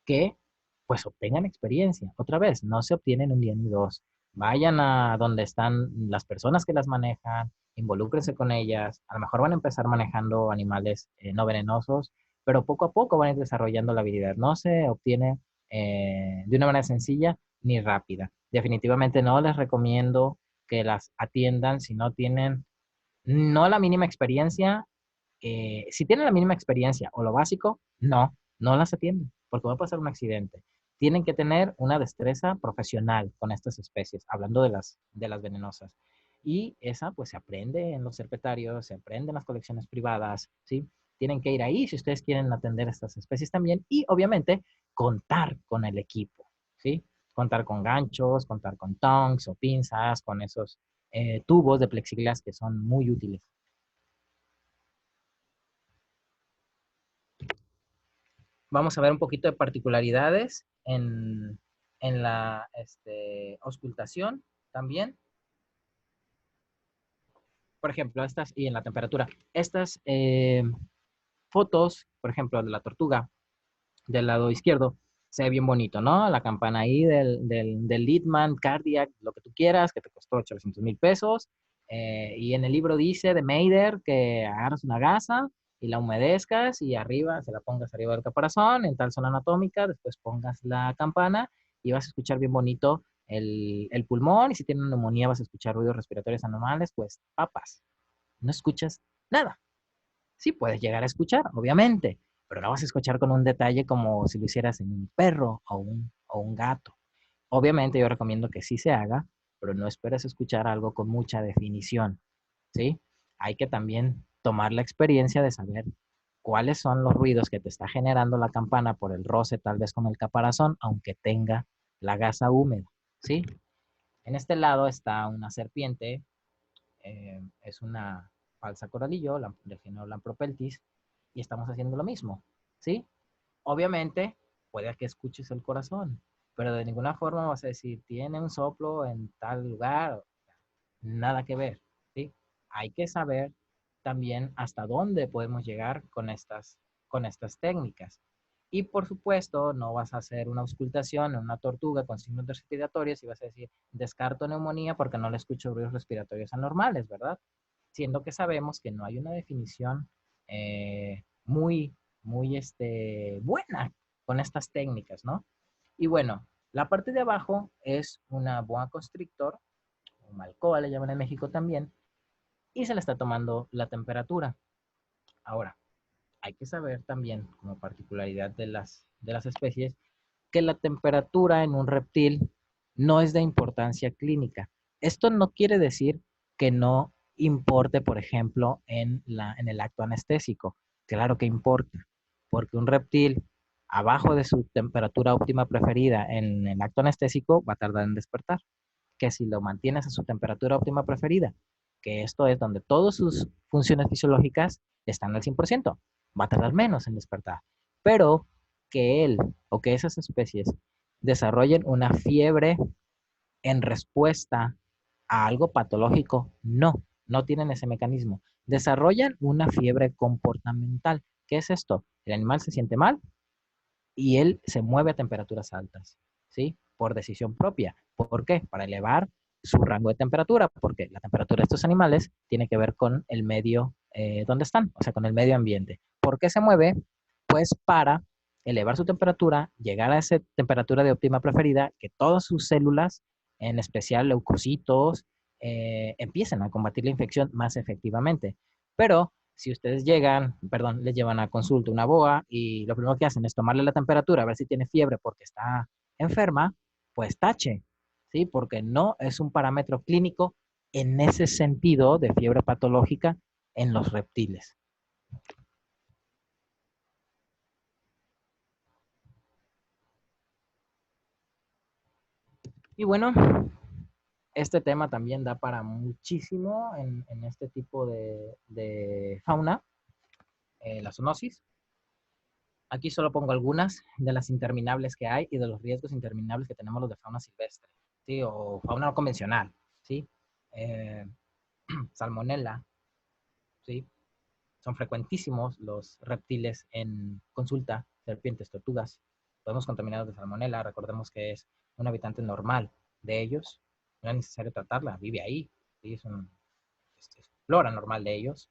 que pues obtengan experiencia. Otra vez, no se obtienen un día ni dos. Vayan a donde están las personas que las manejan, involúcrense con ellas. A lo mejor van a empezar manejando animales no venenosos, pero poco a poco van a ir desarrollando la habilidad. No se obtiene de una manera sencilla ni rápida. Definitivamente no les recomiendo que las atiendan si no tienen no la mínima experiencia. Si tienen la mínima experiencia o lo básico, no las atienden, porque va a pasar un accidente. Tienen que tener una destreza profesional con estas especies, hablando de las venenosas. Y esa pues se aprende en los herpetarios, se aprende en las colecciones privadas, ¿sí? Tienen que ir ahí si ustedes quieren atender estas especies también y obviamente contar con el equipo, ¿sí? Contar con ganchos, contar con tongs o pinzas, con esos tubos de plexiglas que son muy útiles. Vamos a ver un poquito de particularidades en la auscultación también. Por ejemplo, estas y en la temperatura. Estas fotos, por ejemplo, de la tortuga del lado izquierdo, se ve bien bonito, ¿no? La campana ahí del Littmann, Cardiac, lo que tú quieras, que te costó 800,000 pesos. Y en el libro dice de Meider que agarras una gasa y la humedezcas y arriba, se la pongas arriba del caparazón, en tal zona anatómica, después pongas la campana y vas a escuchar bien bonito el pulmón y si tienen neumonía vas a escuchar ruidos respiratorios anormales, pues papas, no escuchas nada. Sí puedes llegar a escuchar, obviamente, pero no vas a escuchar con un detalle como si lo hicieras en un perro o un gato. Obviamente yo recomiendo que sí se haga, pero no esperes escuchar algo con mucha definición, ¿sí? Hay que también tomar la experiencia de saber cuáles son los ruidos que te está generando la campana por el roce tal vez con el caparazón, aunque tenga la gasa húmeda, ¿sí? En este lado está una serpiente, es una falsa coralillo del género Lampropeltis, y estamos haciendo lo mismo, ¿sí? Obviamente, puede que escuches el corazón, pero de ninguna forma vas a decir, tiene un soplo en tal lugar, nada que ver, ¿sí? Hay que saber también hasta dónde podemos llegar con estas técnicas. Y por supuesto, no vas a hacer una auscultación en una tortuga con signos respiratorios y vas a decir, descarto neumonía porque no le escucho ruidos respiratorios anormales, ¿verdad? Siendo que sabemos que no hay una definición muy, muy buena con estas técnicas, ¿no? Y bueno, la parte de abajo es una boa constrictor, o malcoa le llaman en México también, y se le está tomando la temperatura. Ahora, hay que saber también, como particularidad de las especies, que la temperatura en un reptil no es de importancia clínica. Esto no quiere decir que no importe, por ejemplo, en el acto anestésico. Claro que importa, porque un reptil abajo de su temperatura óptima preferida en el acto anestésico va a tardar en despertar. Que si lo mantienes a su temperatura óptima preferida, que esto es donde todas sus funciones fisiológicas están al 100%, va a tardar menos en despertar. Pero que él o que esas especies desarrollen una fiebre en respuesta a algo patológico, no tienen ese mecanismo. Desarrollan una fiebre comportamental. ¿Qué es esto? El animal se siente mal y él se mueve a temperaturas altas, ¿sí? Por decisión propia. ¿Por qué? Para elevar su rango de temperatura, porque la temperatura de estos animales tiene que ver con el medio donde están, o sea, con el medio ambiente. ¿Por qué se mueve? Pues para elevar su temperatura, llegar a esa temperatura de óptima preferida, que todas sus células, en especial leucocitos, empiecen a combatir la infección más efectivamente. Pero si ustedes llegan, perdón, les llevan a consulta una boa y lo primero que hacen es tomarle la temperatura, a ver si tiene fiebre porque está enferma, pues tache, ¿sí? Porque no es un parámetro clínico en ese sentido de fiebre patológica en los reptiles. Y bueno, este tema también da para muchísimo en este tipo de fauna, la zoonosis. Aquí solo pongo algunas de las interminables que hay y de los riesgos interminables que tenemos los de fauna silvestre, ¿sí? O fauna no convencional, ¿sí? Eh, salmonella, ¿sí? Son frecuentísimos los reptiles en consulta, serpientes, tortugas. Podemos contaminados de salmonella, recordemos que es un habitante normal de ellos, no es necesario tratarla, vive ahí, ¿sí? flora normal de ellos,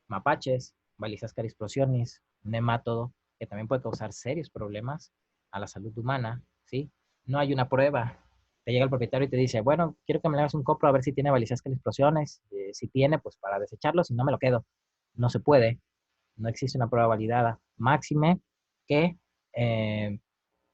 mapaches, Balisas carisplosionis, nemátodo, que también puede causar serios problemas a la salud humana, ¿sí? No hay una prueba. Te llega el propietario y te dice, bueno, quiero que me le hagas un copro a ver si tiene Balisas carisplosiones. Si tiene, pues para desecharlo, si no me lo quedo. No se puede, no existe una prueba validada. Máxime que eh,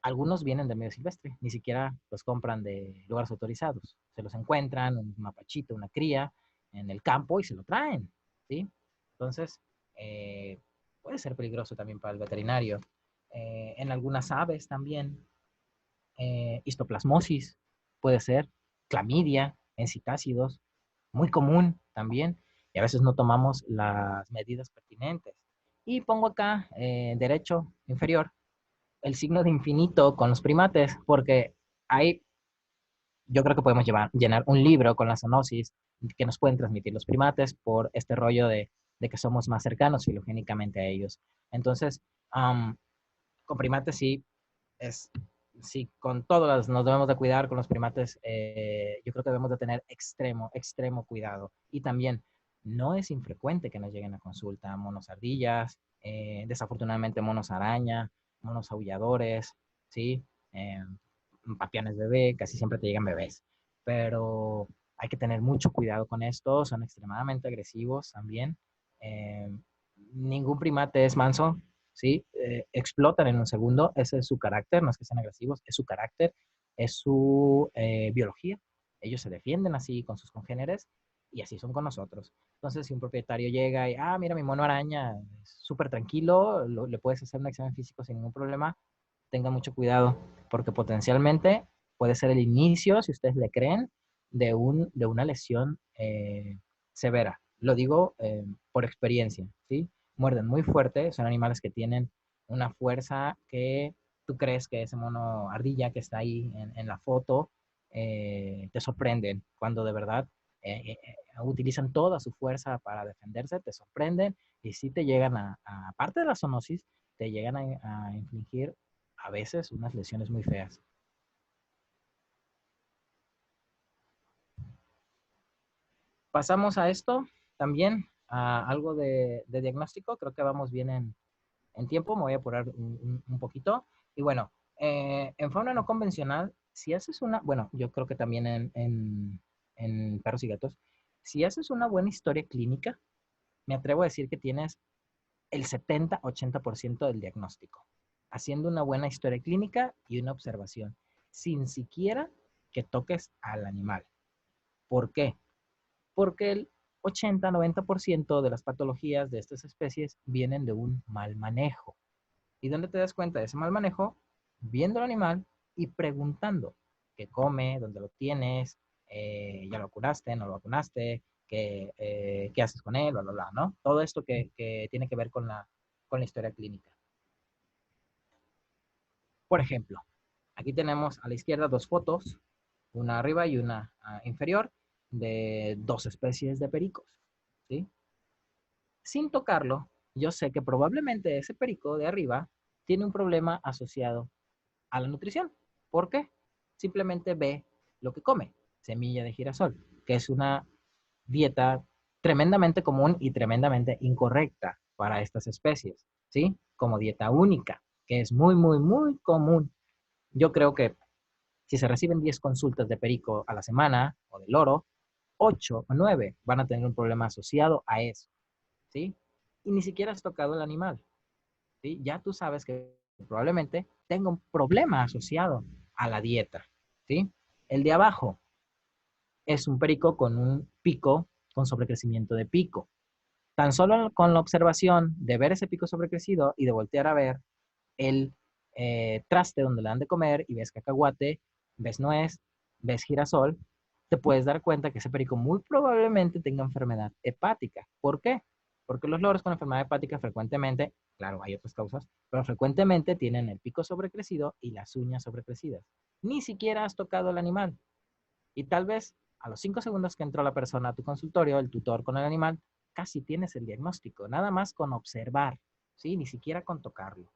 algunos vienen de medio silvestre, ni siquiera los compran de lugares autorizados. Se los encuentran, un mapachito, una cría, en el campo y se lo traen, ¿sí? Entonces, eh, puede ser peligroso también para el veterinario. En algunas aves también, histoplasmosis puede ser, clamidia, encicácidos, muy común también, y a veces no tomamos las medidas pertinentes. Y pongo acá, derecho inferior, el signo de infinito con los primates, porque hay, yo creo que podemos llenar un libro con la zoonosis que nos pueden transmitir los primates por este rollo de que somos más cercanos filogénicamente a ellos. Entonces, um, con primates sí, es, sí, con todas nos debemos de cuidar, con los primates yo creo que debemos de tener extremo cuidado. Y también, no es infrecuente que nos lleguen a consulta monos ardillas, desafortunadamente monos araña, monos aulladores, ¿sí? Eh, Papianes bebé, casi siempre te llegan bebés. Pero hay que tener mucho cuidado con esto, son extremadamente agresivos también. Eh, Ningún primate es manso, ¿sí? Explotan en un segundo, ese es su carácter, no es que sean agresivos, es su carácter, es su biología. Ellos se defienden así con sus congéneres y así son con nosotros. Entonces, si un propietario llega y, mira, mi mono araña es súper tranquilo, le puedes hacer un examen físico sin ningún problema, tenga mucho cuidado, porque potencialmente puede ser el inicio, si ustedes le creen, de una lesión severa. Lo digo por experiencia, ¿sí? Muerden muy fuerte, son animales que tienen una fuerza que tú crees que ese mono ardilla que está ahí en la foto te sorprenden, cuando de verdad utilizan toda su fuerza para defenderse, te sorprenden y si te llegan aparte de la zoonosis, te llegan a infligir a veces unas lesiones muy feas. Pasamos a esto también, a algo de diagnóstico. Creo que vamos bien en tiempo. Me voy a apurar un poquito. Y bueno, en fauna no convencional, si haces una, bueno, yo creo que también en perros y gatos, si haces una buena historia clínica, me atrevo a decir que tienes el 70-80% del diagnóstico, haciendo una buena historia clínica y una observación, sin siquiera que toques al animal. ¿Por qué? Porque el 80-90% de las patologías de estas especies vienen de un mal manejo. ¿Y dónde te das cuenta de ese mal manejo? Viendo al animal y preguntando qué come, dónde lo tienes, ya lo vacunaste, no lo vacunaste, qué haces con él, bla, bla, bla, ¿no? Todo esto que tiene que ver con la historia clínica. Por ejemplo, aquí tenemos a la izquierda dos fotos, una arriba y una inferior, de dos especies de pericos, ¿sí? Sin tocarlo, yo sé que probablemente ese perico de arriba tiene un problema asociado a la nutrición. ¿Por qué? Simplemente ve lo que come, semilla de girasol, que es una dieta tremendamente común y tremendamente incorrecta para estas especies, ¿sí? Como dieta única, que es muy común. Yo creo que si se reciben 10 consultas de perico a la semana o de loro, 8 o 9 van a tener un problema asociado a eso, ¿sí? Y ni siquiera has tocado el animal, ¿sí? Ya tú sabes que probablemente tenga un problema asociado a la dieta, ¿sí? El de abajo es un perico con un pico, con sobrecrecimiento de pico. Tan solo con la observación de ver ese pico sobrecrecido y de voltear a ver el traste donde le dan de comer y ves cacahuate, ves nuez, ves girasol, te puedes dar cuenta que ese perico muy probablemente tenga enfermedad hepática. ¿Por qué? Porque los loros con enfermedad hepática frecuentemente, claro, hay otras causas, pero frecuentemente tienen el pico sobrecrecido y las uñas sobrecrecidas. Ni siquiera has tocado el animal. Y tal vez a los 5 segundos que entró la persona a tu consultorio, el tutor con el animal, casi tienes el diagnóstico, nada más con observar, ¿sí? Ni siquiera con tocarlo.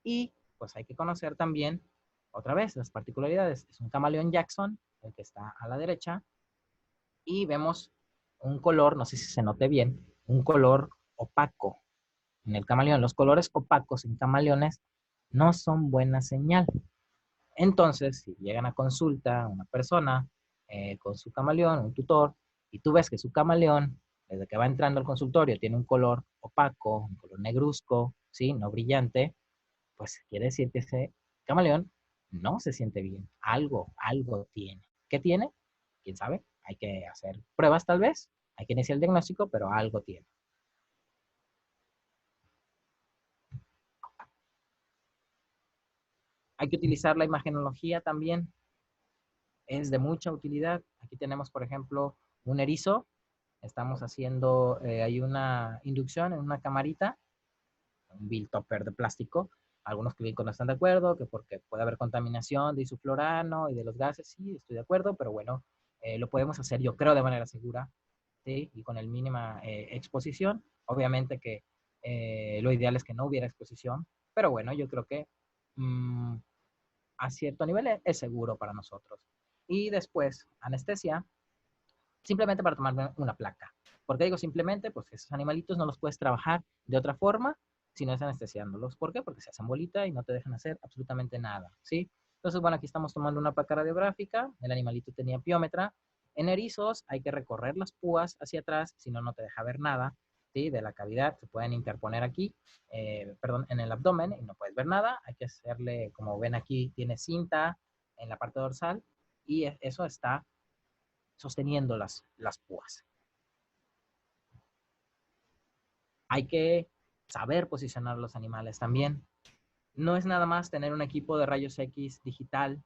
Y pues hay que conocer también, otra vez, las particularidades. Es un camaleón Jackson, el que está a la derecha, y vemos un color, no sé si se note bien, un color opaco en el camaleón. Los colores opacos en camaleones no son buena señal. Entonces, si llegan a consulta una persona con su camaleón, un tutor, y tú ves que su camaleón, desde que va entrando al consultorio, tiene un color opaco, un color negruzco, ¿sí? No brillante, pues quiere decir que ese camaleón no se siente bien. Algo tiene. ¿Qué tiene? ¿Quién sabe? Hay que hacer pruebas tal vez, hay que iniciar el diagnóstico, pero algo tiene. Hay que utilizar la imagenología también, es de mucha utilidad. Aquí tenemos, por ejemplo, un erizo. Estamos haciendo, hay una inducción en una camarita, un bill topper de plástico. Algunos clínicos no están de acuerdo, que porque puede haber contaminación de isoflurano y de los gases, sí, estoy de acuerdo, pero bueno, lo podemos hacer, yo creo, de manera segura, ¿sí? Y con el mínima exposición. Obviamente que lo ideal es que no hubiera exposición, pero bueno, yo creo que mmm, a cierto nivel es seguro para nosotros. Y después, anestesia, simplemente para tomar una placa. ¿Por qué digo simplemente? Pues esos animalitos no los puedes trabajar de otra forma si no es anestesiándolos. ¿Por qué? Porque se hacen bolita y no te dejan hacer absolutamente nada, ¿sí? Entonces, bueno, aquí estamos tomando una placa radiográfica, el animalito tenía piómetra. En erizos hay que recorrer las púas hacia atrás, si no, no te deja ver nada, ¿sí? De la cavidad, se pueden interponer aquí, perdón, en el abdomen y no puedes ver nada. Hay que hacerle, como ven aquí, tiene cinta en la parte dorsal y eso está sosteniendo las púas. Hay que saber posicionar los animales también. No es nada más tener un equipo de rayos X digital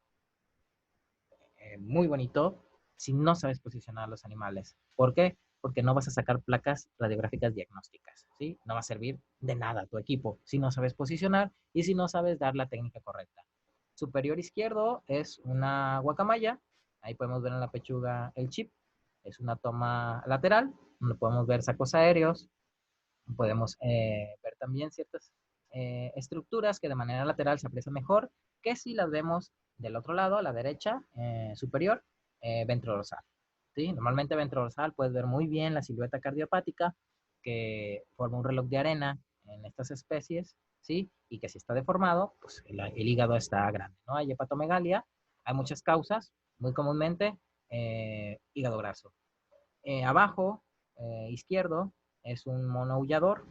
muy bonito si no sabes posicionar los animales. ¿Por qué? Porque no vas a sacar placas radiográficas diagnósticas, ¿sí? No va a servir de nada tu equipo si no sabes posicionar y si no sabes dar la técnica correcta. Superior izquierdo es una guacamaya. Ahí podemos ver en la pechuga el chip. Es una toma lateral, donde podemos ver sacos aéreos. Podemos ver también ciertas estructuras que de manera lateral se aprecian mejor que si las vemos del otro lado, a la derecha superior, ventrodorsal. ¿Sí? Normalmente ventrodorsal puedes ver muy bien la silueta cardiopática que forma un reloj de arena en estas especies, ¿sí? Y que si está deformado, pues el hígado está grande, ¿no? Hay hepatomegalia, hay muchas causas, muy comúnmente hígado graso. Abajo, izquierdo, es un mono aullador,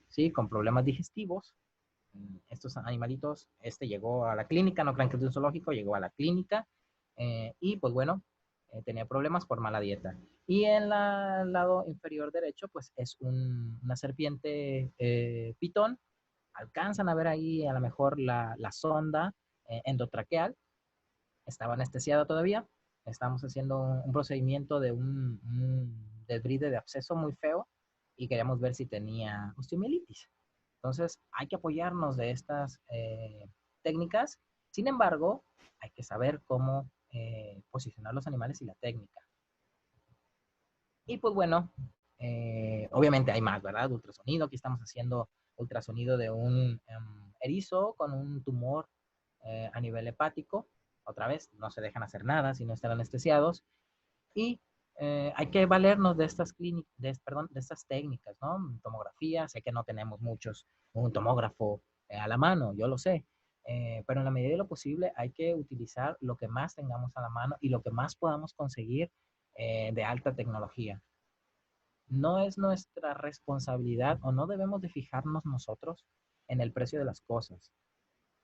¿sí? Con problemas digestivos. Estos animalitos, este llegó a la clínica, no crean que es de un zoológico, llegó a la clínica y pues bueno, tenía problemas por mala dieta. Y en el lado inferior derecho, pues es una serpiente pitón. Alcanzan a ver ahí a lo mejor la sonda endotraqueal, estaba anestesiada todavía. Estábamos haciendo un procedimiento de un desbride de absceso muy feo y queríamos ver si tenía osteomielitis. Entonces, hay que apoyarnos de estas técnicas. Sin embargo, hay que saber cómo posicionar los animales y la técnica. Y pues bueno, obviamente hay más, ¿verdad? Ultrasonido, aquí estamos haciendo ultrasonido de un erizo con un tumor a nivel hepático. Otra vez, no se dejan hacer nada si no están anestesiados. Y hay que valernos de estas perdón, de estas técnicas, ¿no? Tomografía, sé que no tenemos muchos, un tomógrafo a la mano, yo lo sé. Pero en la medida de lo posible hay que utilizar lo que más tengamos a la mano y lo que más podamos conseguir de alta tecnología. No es nuestra responsabilidad o no debemos de fijarnos nosotros en el precio de las cosas.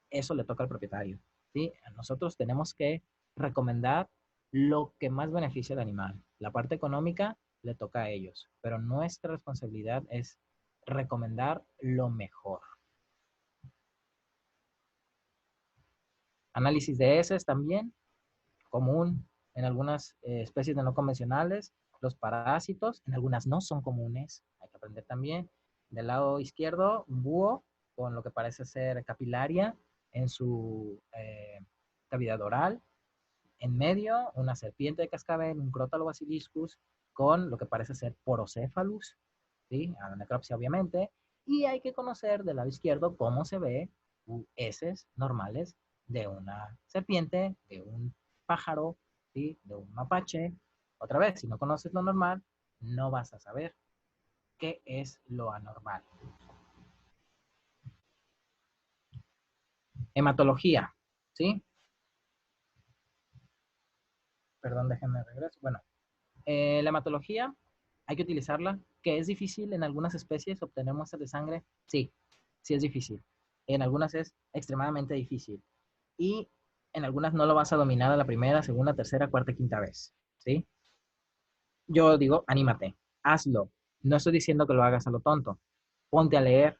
Eso le toca al propietario, ¿sí? Nosotros tenemos que recomendar lo que más beneficia al animal. La parte económica le toca a ellos, pero nuestra responsabilidad es recomendar lo mejor. Análisis de heces también, común en algunas especies de no convencionales. Los parásitos, en algunas no son comunes, hay que aprender también. Del lado izquierdo, un búho con lo que parece ser capilaria en su cavidad oral. En medio, una serpiente de cascabel, un Crotalo basiliscus con lo que parece ser porocéfalus, ¿sí? A la necropsia obviamente. Y hay que conocer del lado izquierdo cómo se ve heces normales de una serpiente, de un pájaro, ¿sí? De un mapache. Otra vez, si no conoces lo normal, no vas a saber qué es lo anormal. Hematología, ¿sí? Perdón, déjenme regreso. Bueno, la hematología hay que utilizarla, que es difícil en algunas especies obtener muestras de sangre. Sí, sí es difícil. En algunas es extremadamente difícil. Y en algunas no lo vas a dominar a la primera, segunda, tercera, cuarta, quinta vez, ¿sí? Yo digo, anímate, hazlo. No estoy diciendo que lo hagas a lo tonto. Ponte a leer,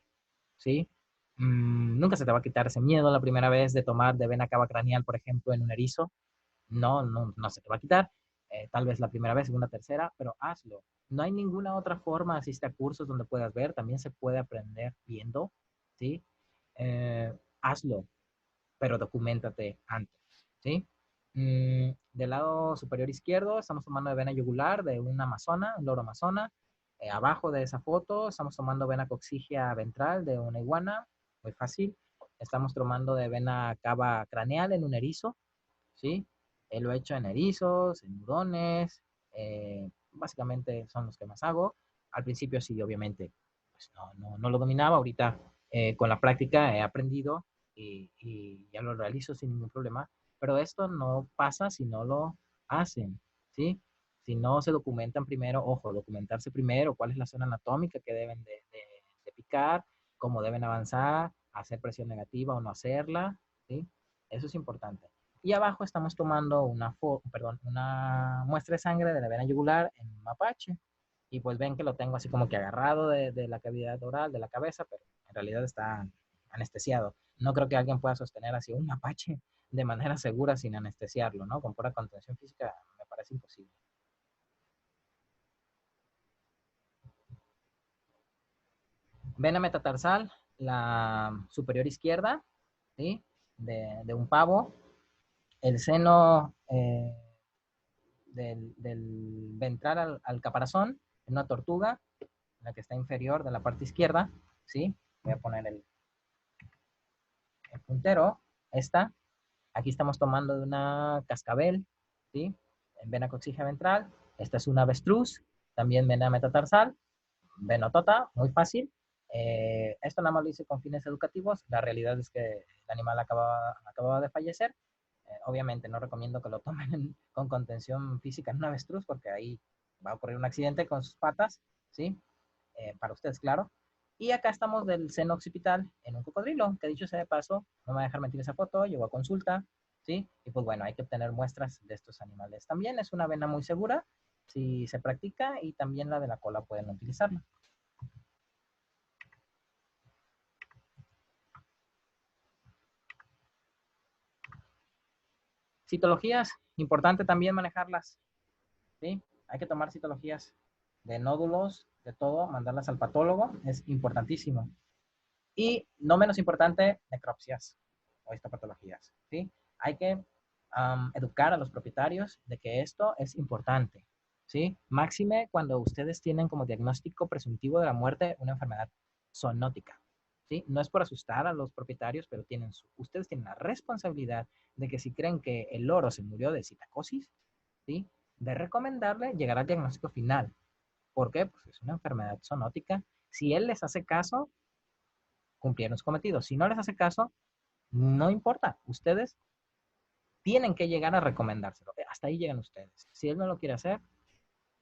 ¿sí? Nunca se te va a quitar ese miedo la primera vez de tomar de vena cava craneal, por ejemplo, en un erizo. No, no, no se te va a quitar. Tal vez la primera vez, segunda, tercera, pero hazlo. No hay ninguna otra forma, asiste a cursos donde puedas ver, también se puede aprender viendo, ¿sí? Eh, hazlo, pero documentate antes, ¿sí? Del lado superior izquierdo estamos tomando de vena yugular de una amazona, un loro amazona. Abajo de esa foto estamos tomando vena coxígea ventral de una iguana, muy fácil. Estamos tomando de vena cava craneal en un erizo, ¿sí? Lo he hecho en erizos, en hurones, básicamente son los que más hago. Al principio sí, obviamente, pues no lo dominaba. Ahorita con la práctica he aprendido y ya lo realizo sin ningún problema. Pero esto no pasa si no lo hacen, ¿sí? Si no se documentan primero, ojo, documentarse primero, cuál es la zona anatómica que deben de picar, cómo deben avanzar, hacer presión negativa o no hacerla, ¿sí? Eso es importante. Y abajo estamos tomando una muestra de sangre de la vena yugular en un mapache. Y pues ven que lo tengo así como que agarrado de la cavidad oral, de la cabeza, pero en realidad está anestesiado. No creo que alguien pueda sostener así un mapache de manera segura sin anestesiarlo, ¿no? Con pura contención física me parece imposible. Vena metatarsal, la superior izquierda, ¿sí? De un pavo. El seno del ventral al caparazón, en una tortuga, la que está inferior de la parte izquierda, ¿sí? Voy a poner el puntero, esta. Aquí estamos tomando de una cascabel, ¿sí? En vena coxígea ventral. Esta es una avestruz, también vena metatarsal, venotota, muy fácil. Esto nada más lo hice con fines educativos. La realidad es que el animal acababa de fallecer. Obviamente no recomiendo que lo tomen con contención física en un avestruz porque ahí va a ocurrir un accidente con sus patas, ¿sí? Para ustedes, claro. Y acá estamos del seno occipital en un cocodrilo, que dicho sea de paso, no me va a dejar mentir esa foto, llegó a consulta, ¿sí? Y pues bueno, hay que obtener muestras de estos animales. También es una vena muy segura si se practica y también la de la cola pueden utilizarla. Citologías, importante también manejarlas, ¿sí? Hay que tomar citologías de nódulos, de todo, mandarlas al patólogo, es importantísimo. Y no menos importante, necropsias o histopatologías, ¿sí? Hay que educar a los propietarios de que esto es importante, ¿sí? Máxime cuando ustedes tienen como diagnóstico presuntivo de la muerte una enfermedad zoonótica, ¿sí? No es por asustar a los propietarios, pero ustedes tienen la responsabilidad de que si creen que el loro se murió de citacosis, ¿sí? De recomendarle llegar al diagnóstico final. ¿Por qué? Pues es una enfermedad zoonótica. Si él les hace caso, cumplieron su cometido. Si no les hace caso, no importa. Ustedes tienen que llegar a recomendárselo. Hasta ahí llegan ustedes. Si él no lo quiere hacer,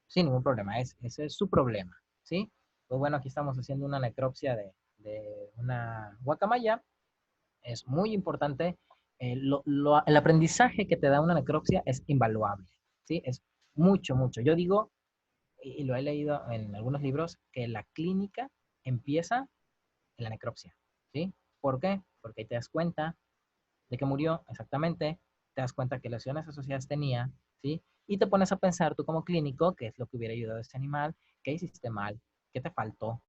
sin ningún problema. Ese es su problema. ¿Sí? Pues bueno, aquí estamos haciendo una necropsia de una guacamaya. Es muy importante. El aprendizaje que te da una necropsia es invaluable. ¿Sí? Es mucho, mucho. Yo digo, y lo he leído en algunos libros, que la clínica empieza en la necropsia. ¿Sí? ¿Por qué? Porque ahí te das cuenta de que murió exactamente, te das cuenta que lesiones asociadas tenía, ¿sí? Y te pones a pensar tú como clínico qué es lo que hubiera ayudado a este animal, qué hiciste mal, qué te faltó,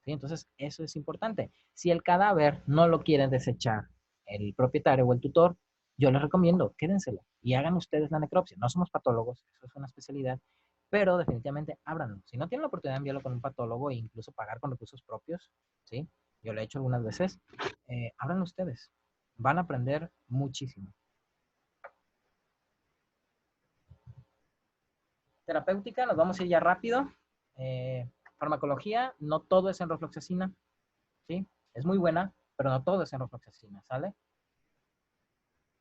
¿sí? Entonces, eso es importante. Si el cadáver no lo quieren desechar el propietario o el tutor, yo les recomiendo, quédenselo y hagan ustedes la necropsia. No somos patólogos, eso es una especialidad, pero definitivamente ábranlo. Si no tienen la oportunidad de enviarlo con un patólogo e incluso pagar con recursos propios, ¿sí? Yo lo he hecho algunas veces, ábranlo ustedes. Van a aprender muchísimo. Terapéutica, nos vamos a ir ya rápido. Farmacología, no todo es enrofloxacina, ¿sí? Es muy buena, pero no todo es enrofloxacina, ¿sale?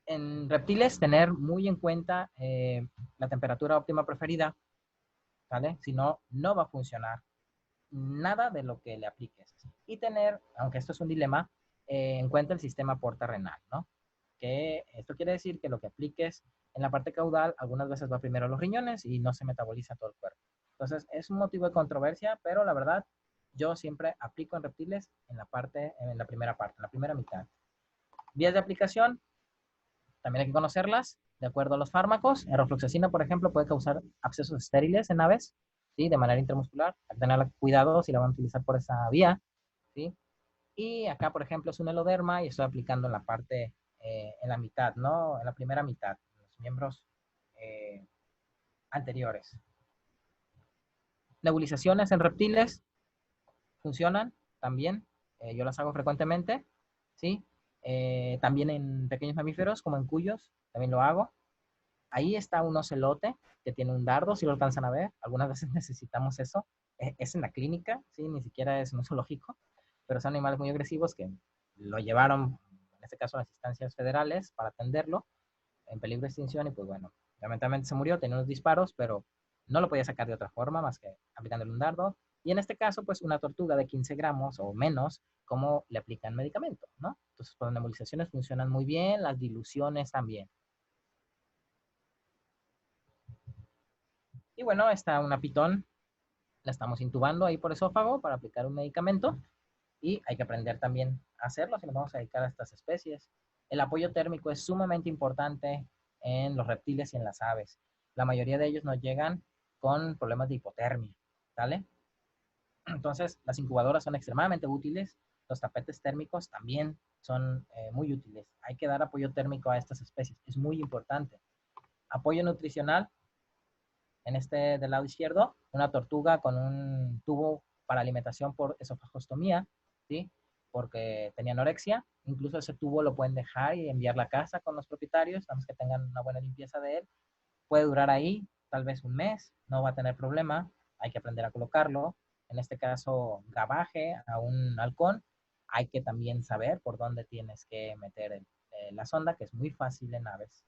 En reptiles, tener muy en cuenta la temperatura óptima preferida, ¿vale? Si no, no va a funcionar nada de lo que le apliques. Y tener, aunque esto es un dilema, en cuenta el sistema porta-renal, ¿no? Que esto quiere decir que lo que apliques en la parte caudal algunas veces va primero a los riñones y no se metaboliza todo el cuerpo. Entonces, es un motivo de controversia, pero la verdad, yo siempre aplico en reptiles en la primera parte, en la primera mitad. Vías de aplicación, también hay que conocerlas, de acuerdo a los fármacos. Enrofloxacina, por ejemplo, puede causar abscesos estériles en aves, ¿sí? De manera intramuscular. Hay que tener cuidado si la van a utilizar por esa vía, ¿sí? Y acá, por ejemplo, es un heloderma y estoy aplicando en la parte, en la mitad, ¿no? En la primera mitad, en los miembros eh, anteriores. Nebulizaciones en reptiles funcionan también. Yo las hago frecuentemente, ¿sí? También en pequeños mamíferos, como en cuyos, también lo hago. Ahí está un ocelote que tiene un dardo, si lo alcanzan a ver. Algunas veces necesitamos eso. Es en la clínica, ¿sí? Ni siquiera es en un zoológico, pero son animales muy agresivos que lo llevaron, en este caso, a las instancias federales para atenderlo en peligro de extinción y pues bueno, lamentablemente se murió, tenía unos disparos, pero no lo podía sacar de otra forma más que aplicándole un dardo. Y en este caso, pues una tortuga de 15 gramos o menos, ¿cómo le aplican medicamento, no? Entonces, pues, las nebulizaciones funcionan muy bien, las diluciones también. Y bueno, está una pitón, la estamos intubando ahí por esófago para aplicar un medicamento y hay que aprender también a hacerlo si nos vamos a dedicar a estas especies. El apoyo térmico es sumamente importante en los reptiles y en las aves. La mayoría de ellos nos llegan con problemas de hipotermia, ¿vale? Entonces, las incubadoras son extremadamente útiles, los tapetes térmicos también son muy útiles. Hay que dar apoyo térmico a estas especies, es muy importante. Apoyo nutricional, en este del lado izquierdo, una tortuga con un tubo para alimentación por esofagostomía, ¿sí? Porque tenía anorexia. Incluso ese tubo lo pueden dejar y enviar a casa con los propietarios, a menos que tengan una buena limpieza de él. Puede durar ahí tal vez un mes, no va a tener problema. Hay que aprender a colocarlo. En este caso, gabaje a un halcón. Hay que también saber por dónde tienes que meter la sonda, que es muy fácil en aves.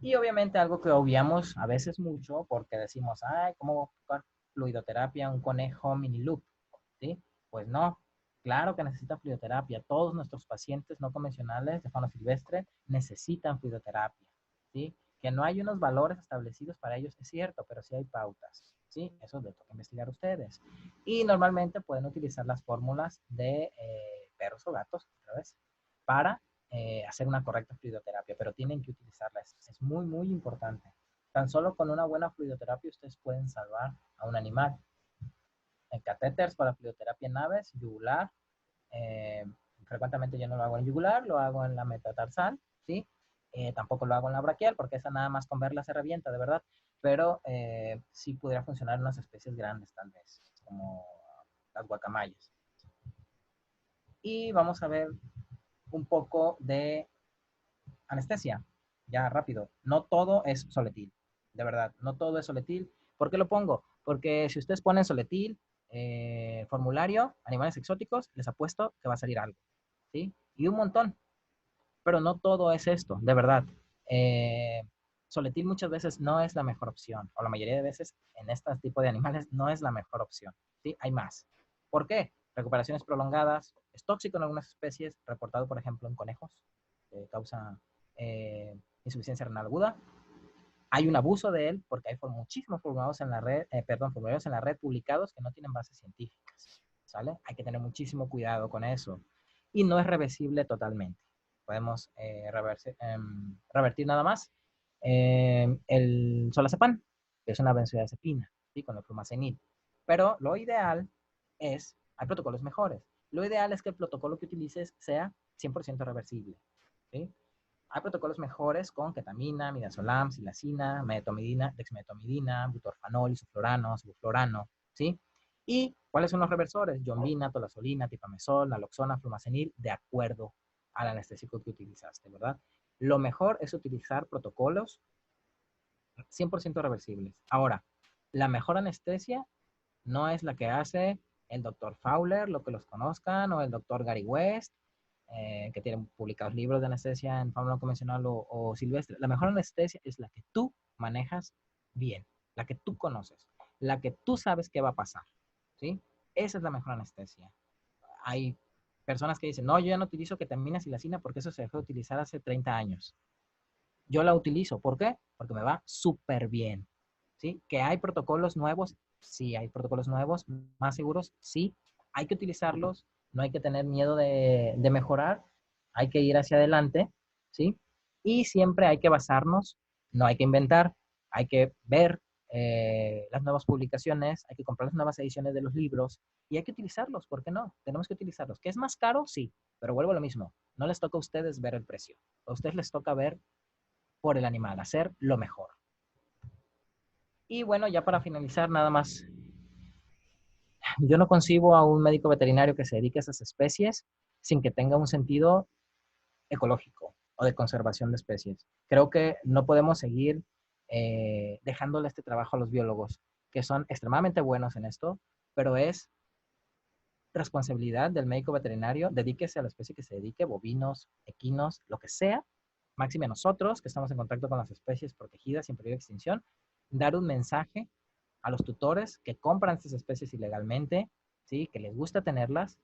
Y obviamente algo que obviamos a veces mucho porque decimos, ay, ¿cómo fluidoterapia un conejo mini loop? ¿Sí? Pues no, claro que necesita fluidoterapia. Todos nuestros pacientes no convencionales de fauna silvestre necesitan fluidoterapia, ¿sí? Que no hay unos valores establecidos para ellos, es cierto, pero sí hay pautas, ¿sí? Eso les toca investigar a ustedes. Y normalmente pueden utilizar las fórmulas de perros o gatos, otra vez, para hacer una correcta fluidoterapia, pero tienen que utilizarla. Es muy, muy importante. Tan solo con una buena fluidoterapia ustedes pueden salvar a un animal. En catéteres para fluidoterapia en aves, yugular. Eh, Frecuentemente yo no lo hago en yugular, lo hago en la metatarsal, ¿sí? Tampoco lo hago en la braquial porque esa nada más con verla se revienta, de verdad. Pero sí pudiera funcionar en unas especies grandes, tal vez, como las guacamayas. Y vamos a ver un poco de anestesia, ya rápido. No todo es soletil, de verdad, no todo es soletil. ¿Por qué lo pongo? Porque si ustedes ponen soletil, formulario, animales exóticos, les apuesto que va a salir algo, ¿sí? Y un montón, pero no todo es esto, de verdad. Eh, Soletil muchas veces no es la mejor opción, o la mayoría de veces en este tipo de animales no es la mejor opción, ¿sí? Hay más. ¿Por qué? Recuperaciones prolongadas, es tóxico en algunas especies, reportado por ejemplo en conejos, que causa insuficiencia renal aguda. Hay un abuso de él porque hay muchísimos formularios en la red, formularios en la red publicados que no tienen bases científicas, ¿sale? Hay que tener muchísimo cuidado con eso. Y no es reversible totalmente. Podemos revertir nada más el solazepam, que es una benzodiazepina, ¿sí? Con el flumazenil. Pero lo ideal es, hay protocolos mejores. Lo ideal es que el protocolo que utilices sea 100% reversible, ¿sí? Hay protocolos mejores con ketamina, midazolam, silacina, medetomidina, dexmedetomidina, butorfanol, isoflurano, sevoflurano, ¿sí? ¿Y cuáles son los reversores? Yombina, tolazolina, tipamezol, naloxona, flumazenil, de acuerdo al anestésico que utilizaste, ¿verdad? Lo mejor es utilizar protocolos 100% reversibles. Ahora, la mejor anestesia no es la que hace el doctor Fowler, lo que los conozcan, o el doctor Gary West, que tienen publicados libros de anestesia en fórmula convencional o silvestre. La mejor anestesia es la que tú manejas bien, la que tú conoces, la que tú sabes qué va a pasar, ¿sí? Esa es la mejor anestesia. Hay personas que dicen, no, yo ya no utilizo ketamina silacina porque eso se dejó de utilizar hace 30 años. Yo la utilizo. ¿Por qué? Porque me va súper bien. ¿Sí? ¿Que hay protocolos nuevos? Sí, hay protocolos nuevos, más seguros, sí. Hay que utilizarlos, no hay que tener miedo de mejorar, hay que ir hacia adelante, ¿sí? Y siempre hay que basarnos, no hay que inventar, hay que ver las nuevas publicaciones, hay que comprar las nuevas ediciones de los libros y hay que utilizarlos, ¿por qué no? Tenemos que utilizarlos. ¿Que es más caro? Sí, pero vuelvo a lo mismo, no les toca a ustedes ver el precio, a ustedes les toca ver por el animal, hacer lo mejor. Y bueno, ya para finalizar, nada más, yo no concibo a un médico veterinario que se dedique a esas especies sin que tenga un sentido ecológico o de conservación de especies. Creo que no podemos seguir dejándole este trabajo a los biólogos, que son extremadamente buenos en esto, pero es responsabilidad del médico veterinario, dedíquese a la especie que se dedique, bovinos, equinos, lo que sea, máxime nosotros, que estamos en contacto con las especies protegidas y en peligro de extinción, dar un mensaje a los tutores que compran estas especies ilegalmente, ¿sí? Que les gusta tenerlas,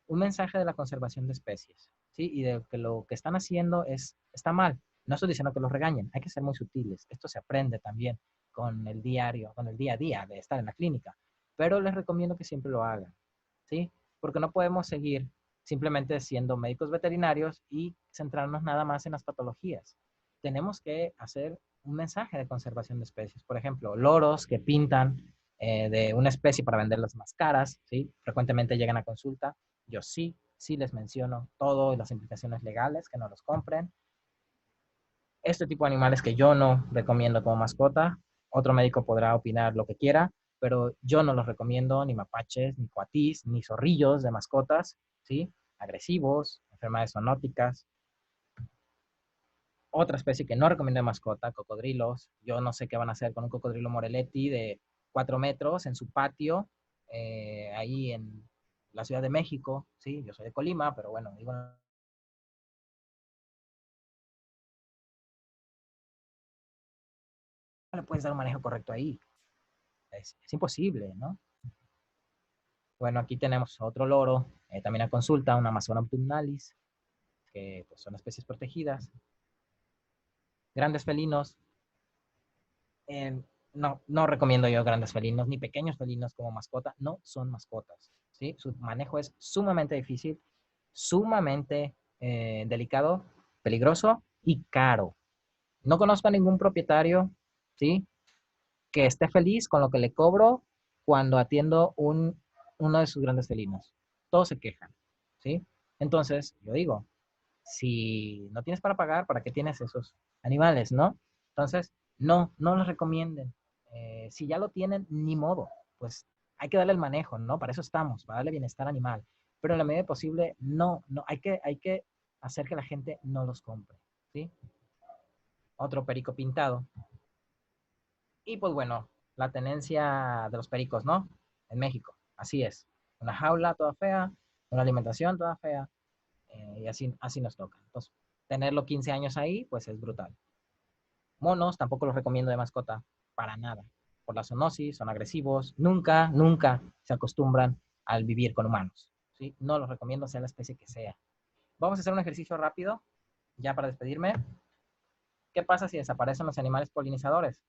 un mensaje de la conservación de especies, ¿sí? Y de que lo que están haciendo está mal. No estoy diciendo que los regañen, hay que ser muy sutiles. Esto se aprende también con el diario, con el día a día de estar en la clínica, pero les recomiendo que siempre lo hagan, ¿sí? Porque no podemos seguir simplemente siendo médicos veterinarios y centrarnos nada más en las patologías. Tenemos que hacer un mensaje de conservación de especies. Por ejemplo, loros que pintan de una especie para venderlas más caras, ¿sí? Frecuentemente llegan a consulta. Yo sí les menciono todas las implicaciones legales, que no los compren. Este tipo de animales que yo no recomiendo como mascota, otro médico podrá opinar lo que quiera, pero yo no los recomiendo, ni mapaches, ni coatís, ni zorrillos de mascotas, ¿sí? Agresivos, enfermedades zoonóticas. Otra especie que no recomiendo de mascota, cocodrilos. Yo no sé qué van a hacer con un cocodrilo Moretti de 4 metros en su patio, ahí en la Ciudad de México, ¿sí? Yo soy de Colima, pero bueno, digo, no le puedes dar un manejo correcto ahí. Es imposible, ¿no? Bueno, aquí tenemos otro loro, también a consulta, una Amazona autumnalis, que pues, son especies protegidas. Grandes felinos, eh, no recomiendo yo grandes felinos, ni pequeños felinos como mascota, no son mascotas, ¿sí? Su manejo es sumamente difícil, sumamente delicado, peligroso y caro. No conozco a ningún propietario, ¿sí? Que esté feliz con lo que le cobro cuando atiendo uno de sus grandes felinos. Todos se quejan, ¿sí? Entonces, yo digo, si no tienes para pagar, ¿para qué tienes esos animales, no? Entonces, no los recomienden. Si ya lo tienen, ni modo, pues hay que darle el manejo, ¿no? Para eso estamos, para darle bienestar animal. Pero en la medida posible, no, hay que hacer que la gente no los compre, ¿sí? Otro perico pintado. Y pues bueno, la tenencia de los pericos, ¿no? En México, así es. Una jaula toda fea, una alimentación toda fea, y así nos toca. Entonces, tenerlo 15 años ahí, pues es brutal. Monos, tampoco los recomiendo de mascota, para nada. Por la zoonosis, son agresivos, nunca se acostumbran al vivir con humanos. ¿Sí? No los recomiendo, sea la especie que sea. Vamos a hacer un ejercicio rápido, ya para despedirme. ¿Qué pasa si desaparecen los animales polinizadores?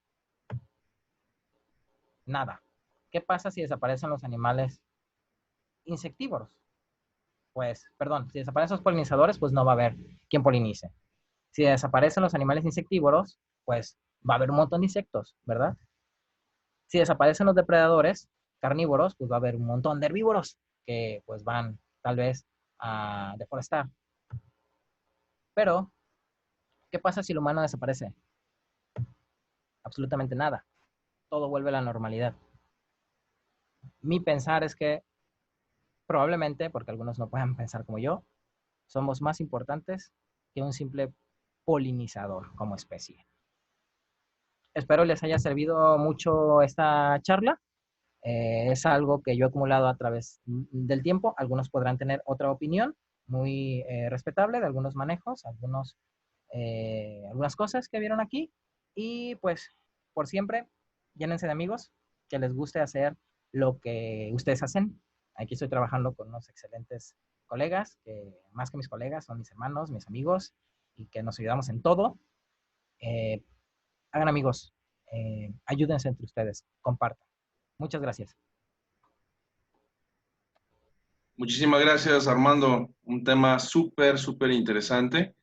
Nada. ¿Qué pasa si desaparecen los animales insectívoros? Pues, perdón, si desaparecen los polinizadores, pues no va a haber quien polinice. Si desaparecen los animales insectívoros, pues va a haber un montón de insectos, ¿verdad? Si desaparecen los depredadores carnívoros, pues va a haber un montón de herbívoros que pues van tal vez a deforestar. Pero, ¿qué pasa si el humano desaparece? Absolutamente nada. Todo vuelve a la normalidad. Mi pensar es que probablemente, porque algunos no puedan pensar como yo, somos más importantes que un simple polinizador como especie. espero les haya servido mucho esta charla. Es algo que yo he acumulado a través del tiempo. Algunos podrán tener otra opinión muy respetable de algunos manejos, algunas cosas que vieron aquí. Y pues, por siempre, llénense de amigos que les guste hacer lo que ustedes hacen. Aquí estoy trabajando con unos excelentes colegas, que más que mis colegas son mis hermanos, mis amigos, y que nos ayudamos en todo. Eh, Hagan amigos, ayúdense entre ustedes, compartan. Muchas gracias. Muchísimas gracias, Armando. Un tema súper, súper interesante.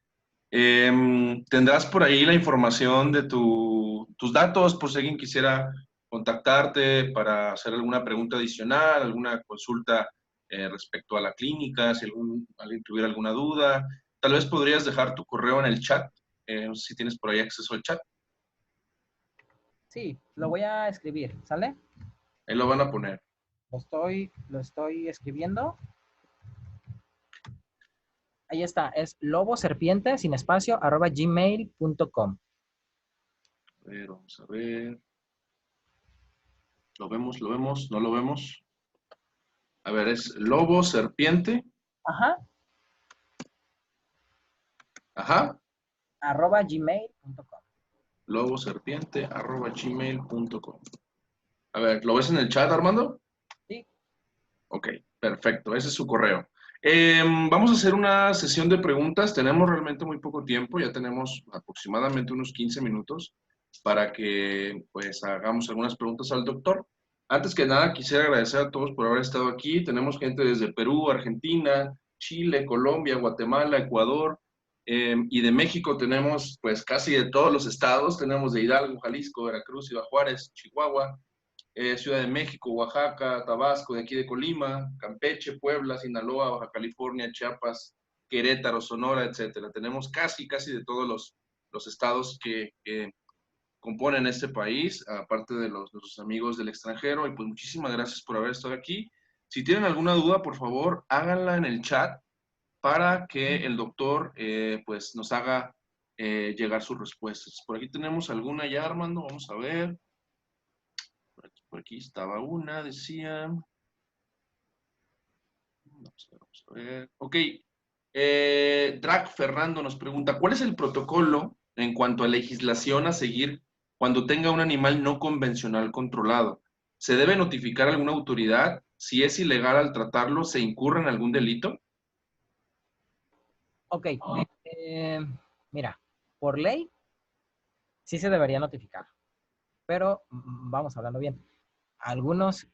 ¿Tendrás por ahí la información de tus datos por si alguien quisiera contactarte para hacer alguna pregunta adicional, alguna consulta respecto a la clínica, si alguien tuviera alguna duda? Tal vez podrías dejar tu correo en el chat. No sé si tienes por ahí acceso al chat. Sí, lo voy a escribir, ¿sale? Ahí lo van a poner. Lo estoy escribiendo. Ahí está, es loboserpiente sin espacio @gmail.com. A ver, vamos a ver. Lo vemos, no lo vemos. A ver, es lobo, serpiente. Ajá, Ajá. @gmail.com. loboserpiente@gmail.com. A ver, ¿lo ves en el chat, Armando? Sí, Ok, perfecto, ese es su correo. Vamos a hacer una sesión de preguntas. Tenemos realmente muy poco tiempo, ya tenemos aproximadamente unos 15 minutos para que pues hagamos algunas preguntas al doctor. Antes que nada, quisiera agradecer a todos por haber estado aquí. Tenemos gente desde Perú, Argentina, Chile, Colombia, Guatemala, Ecuador, y de México tenemos pues casi de todos los estados. Tenemos de Hidalgo, Jalisco, Veracruz, Ciudad Juárez, Chihuahua, Ciudad de México, Oaxaca, Tabasco, de aquí de Colima, Campeche, Puebla, Sinaloa, Baja California, Chiapas, Querétaro, Sonora, etcétera. Tenemos casi de todos los estados que componen este país, aparte de nuestros amigos del extranjero. Y pues muchísimas gracias por haber estado aquí. Si tienen alguna duda, por favor, háganla en el chat para que el doctor pues nos haga llegar sus respuestas. Por aquí tenemos alguna ya, Armando, vamos a ver. Por aquí estaba una, decía. Vamos a ver. Ok. Drac Fernando nos pregunta, ¿cuál es el protocolo en cuanto a legislación a seguir cuando tenga un animal no convencional controlado? ¿Se debe notificar a alguna autoridad? Si es ilegal al tratarlo, ¿se incurre en algún delito? ok. Mira, por ley sí se debería notificar, pero vamos hablando bien. Algunos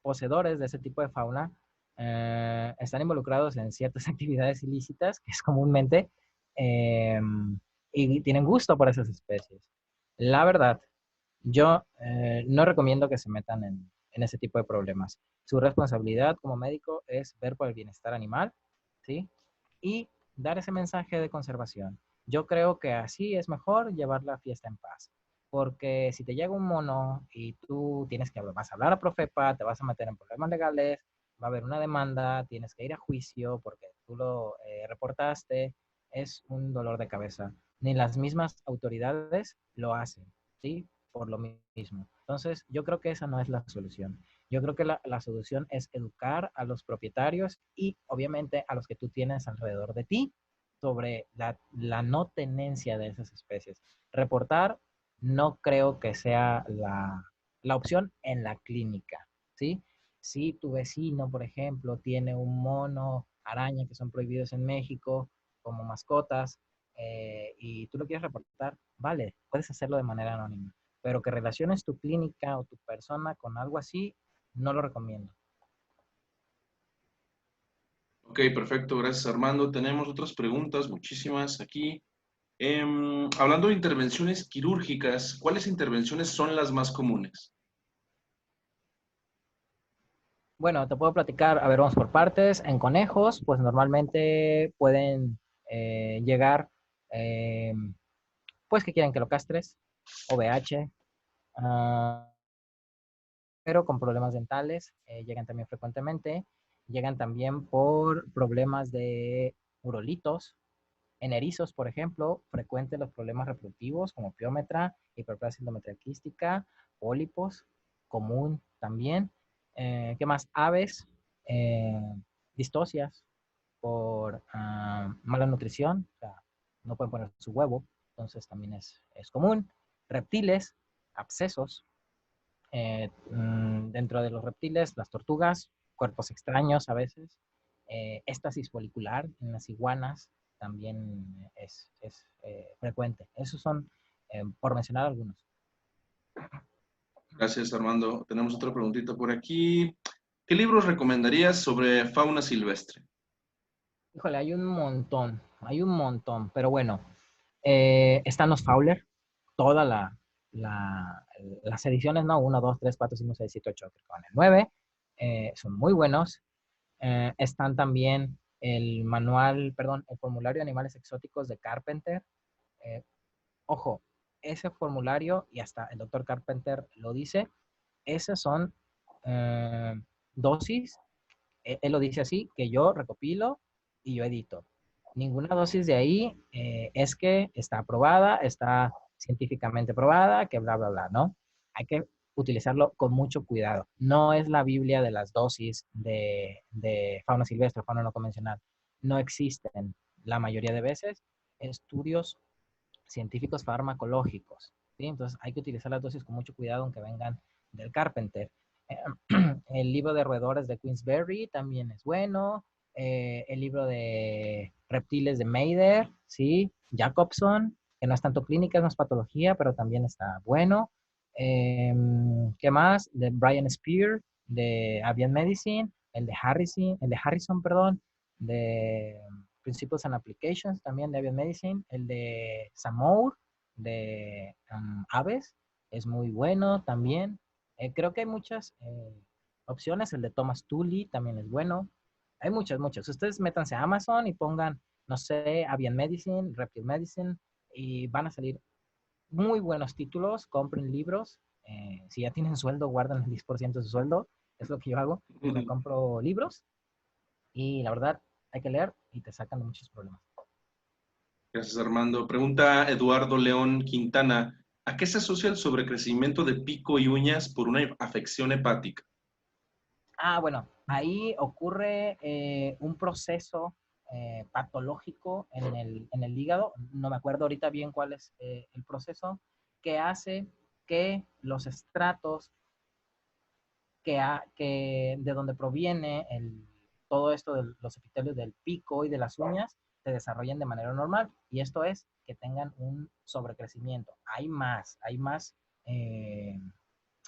poseedores de ese tipo de fauna están involucrados en ciertas actividades ilícitas, que es comúnmente, eh, y tienen gusto por esas especies. La verdad, yo no recomiendo que se metan en ese tipo de problemas. Su responsabilidad como médico es ver por el bienestar animal, ¿sí? Y dar ese mensaje de conservación. Yo creo que así es mejor llevar la fiesta en paz. Porque si te llega un mono y tú vas a hablar a Profepa, te vas a meter en problemas legales, va a haber una demanda, tienes que ir a juicio porque tú lo reportaste, es un dolor de cabeza. Ni las mismas autoridades lo hacen, ¿sí? Por lo mismo. Entonces, yo creo que esa no es la solución. Yo creo que la solución es educar a los propietarios y obviamente a los que tú tienes alrededor de ti sobre la no tenencia de esas especies. Reportar no creo que sea la opción en la clínica, ¿sí? Si tu vecino, por ejemplo, tiene un mono, araña que son prohibidos en México como mascotas y tú lo quieres reportar, vale, puedes hacerlo de manera anónima, pero que relaciones tu clínica o tu persona con algo así, no lo recomiendo. Ok, perfecto, gracias Armando. Tenemos otras preguntas, muchísimas aquí. Hablando de intervenciones quirúrgicas, ¿cuáles intervenciones son las más comunes? Bueno, te puedo platicar, a ver, vamos por partes. En conejos, pues normalmente pueden llegar, eh, pues que quieren que lo castres, OVH, pero con problemas dentales, llegan también frecuentemente, llegan también por problemas de urolitos, En erizos, por ejemplo, frecuentes los problemas reproductivos como piómetra, hiperplasia endometrial quística, pólipos, común también. ¿Qué más? Aves, eh, distocias por mala nutrición, o sea, no pueden poner su huevo, entonces también es común. Reptiles, abscesos. Dentro de los reptiles, las tortugas, cuerpos extraños a veces. Éstasis folicular en las iguanas también es frecuente. Esos son, por mencionar algunos. Gracias, Armando. Tenemos otra preguntita por aquí. ¿Qué libros recomendarías sobre fauna silvestre? Híjole, hay un montón, pero bueno, están los Fowler, toda las ediciones, ¿no? Uno, 2, 3, 4, 5, 6, 7, 8, creo que van el 9, son muy buenos. Están también el manual, perdón, el formulario de animales exóticos de Carpenter. Eh, Ojo, ese formulario, y hasta el doctor Carpenter lo dice, esas son eh, dosis, él lo dice así, que yo recopilo y yo edito. Ninguna dosis de ahí es que está aprobada, está científicamente probada, que bla, bla, bla, ¿no? Hay que utilizarlo con mucho cuidado. No es la Biblia de las dosis de fauna silvestre, fauna no convencional. No existen la mayoría de veces estudios científicos farmacológicos, ¿sí? Entonces hay que utilizar las dosis con mucho cuidado aunque vengan del Carpenter. Eh, el libro de roedores de Queensberry también es bueno. El libro de reptiles de Mader, ¿sí? Jacobson, que no es tanto clínica, es más patología, pero también está bueno. ¿Qué más? De Brian Spear, de Avian Medicine, el de Harrison, perdón, de Principles and Applications también de Avian Medicine, el de Samour de Aves es muy bueno también. Creo que hay muchas opciones, el de Thomas Tully también es bueno. Hay muchas, muchas. Ustedes métanse a Amazon y pongan, no sé, Avian Medicine, Reptile Medicine, y van a salir muy buenos títulos, compren libros. Si ya tienen sueldo, guarden el 10% de su sueldo. Es lo que yo hago. Me compro libros y la verdad hay que leer y te sacan de muchos problemas. Gracias, Armando. Pregunta Eduardo León Quintana. ¿A qué se asocia el sobrecrecimiento de pico y uñas por una afección hepática? Bueno, ahí ocurre un proceso patológico en el hígado, no me acuerdo ahorita bien cuál es el proceso, que hace que los estratos de donde proviene todo esto de los epitelios del pico y de las uñas se desarrollen de manera normal. Y esto es que tengan un sobrecrecimiento. Hay más eh,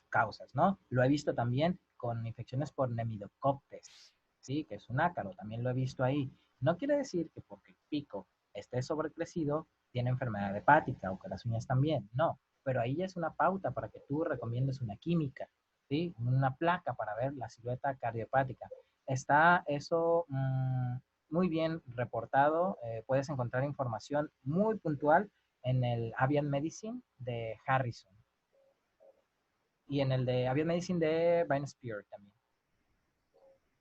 causas, ¿no? Lo he visto también con infecciones por Nemidocoptes, ¿sí? Que es un ácaro, también lo he visto ahí. No quiere decir que porque el pico esté sobrecrecido, tiene enfermedad hepática o que las uñas también, no. Pero ahí ya es una pauta para que tú recomiendes una química, ¿sí? Una placa para ver la silueta cardiopática. Está eso muy bien reportado. Puedes encontrar información muy puntual en el Avian Medicine de Harrison y en el de Avian Medicine de Brian Spear también.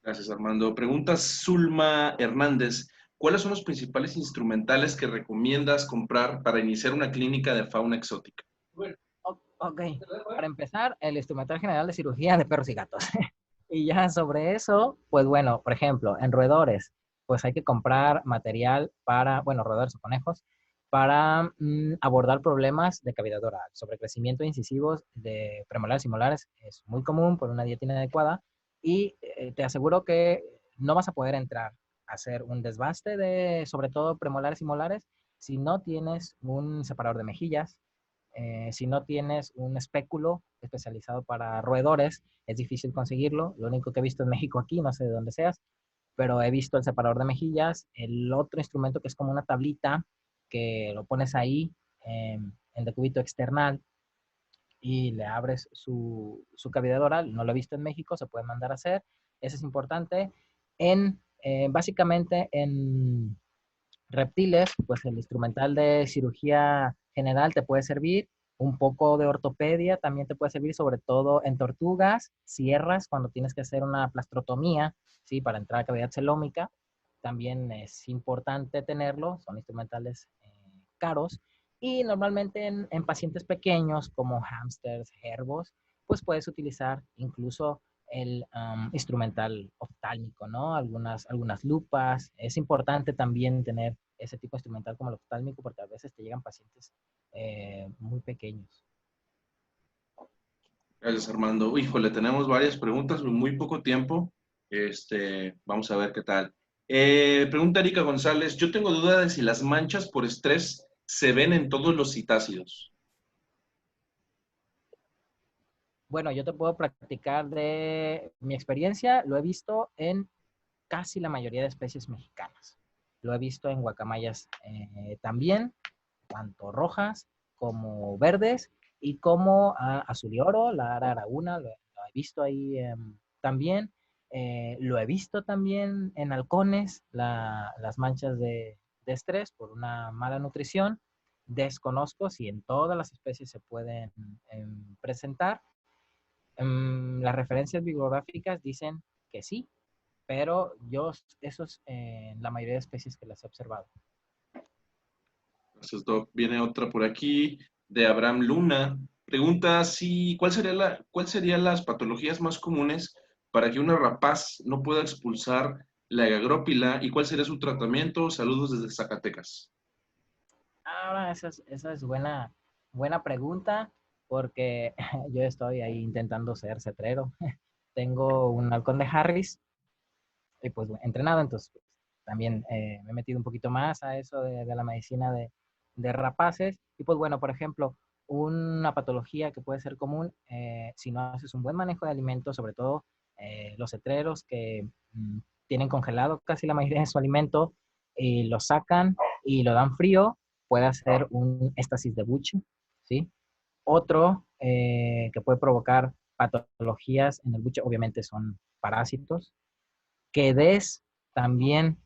Gracias, Armando. Pregunta Zulma Hernández. ¿Cuáles son los principales instrumentales que recomiendas comprar para iniciar una clínica de fauna exótica? Ok, para empezar, el instrumental general de cirugía de perros y gatos. Y ya sobre eso, pues bueno, por ejemplo, en roedores, pues hay que comprar material para, bueno, roedores o conejos, para abordar problemas de cavidad oral. Sobrecrecimiento incisivos de premolares y molares es muy común por una dieta inadecuada y te aseguro que no vas a poder entrar a hacer un desbaste de, sobre todo, premolares y molares si no tienes un separador de mejillas, si no tienes un espéculo especializado para roedores, es difícil conseguirlo. Lo único que he visto en México aquí, no sé de dónde seas, pero he visto el separador de mejillas. El otro instrumento que es como una tablita que lo pones ahí en el decúbito external y le abres su cavidad oral. No lo he visto en México, se puede mandar a hacer. Eso es importante. Básicamente en reptiles, pues el instrumental de cirugía general te puede servir, un poco de ortopedia también te puede servir, sobre todo en tortugas, sierras, cuando tienes que hacer una plastrotomía, ¿sí? Para entrar a cavidad celómica, también es importante tenerlo, son instrumentales caros, y normalmente en pacientes pequeños como hámsters, gervos, pues puedes utilizar incluso el instrumental oftálmico, ¿no? Algunas lupas. Es importante también tener ese tipo de instrumental como el oftálmico porque a veces te llegan pacientes muy pequeños. Gracias, Armando. Híjole, tenemos varias preguntas en muy poco tiempo. Vamos a ver qué tal. Pregunta Erika González. Yo tengo duda de si las manchas por estrés se ven en todos los citácidos. Bueno, yo te puedo practicar de mi experiencia, lo he visto en casi la mayoría de especies mexicanas. Lo he visto en guacamayas también, tanto rojas como verdes, y como azul y oro, la araguna, lo he visto ahí también. Lo he visto también en halcones, las manchas de estrés por una mala nutrición. Desconozco si en todas las especies se pueden presentar. Las referencias bibliográficas dicen que sí, pero yo eso es en la mayoría de especies que las he observado. Gracias, Doc. Viene otra por aquí de Abraham Luna. Pregunta cuál serían las patologías más comunes para que una rapaz no pueda expulsar la gagrópila y cuál sería su tratamiento. Saludos desde Zacatecas. Ahora, esa es buena pregunta porque yo estoy ahí intentando ser cetrero. Tengo un halcón de Harris y pues entrenado, entonces pues, también me he metido un poquito más a eso de la medicina de rapaces. Y pues bueno, por ejemplo, una patología que puede ser común si no haces un buen manejo de alimentos, sobre todo los cetreros que tienen congelado casi la mayoría de su alimento y lo sacan y lo dan frío, puede hacer un éstasis de buche, ¿sí? Otro que puede provocar patologías en el buche, obviamente son parásitos, que des también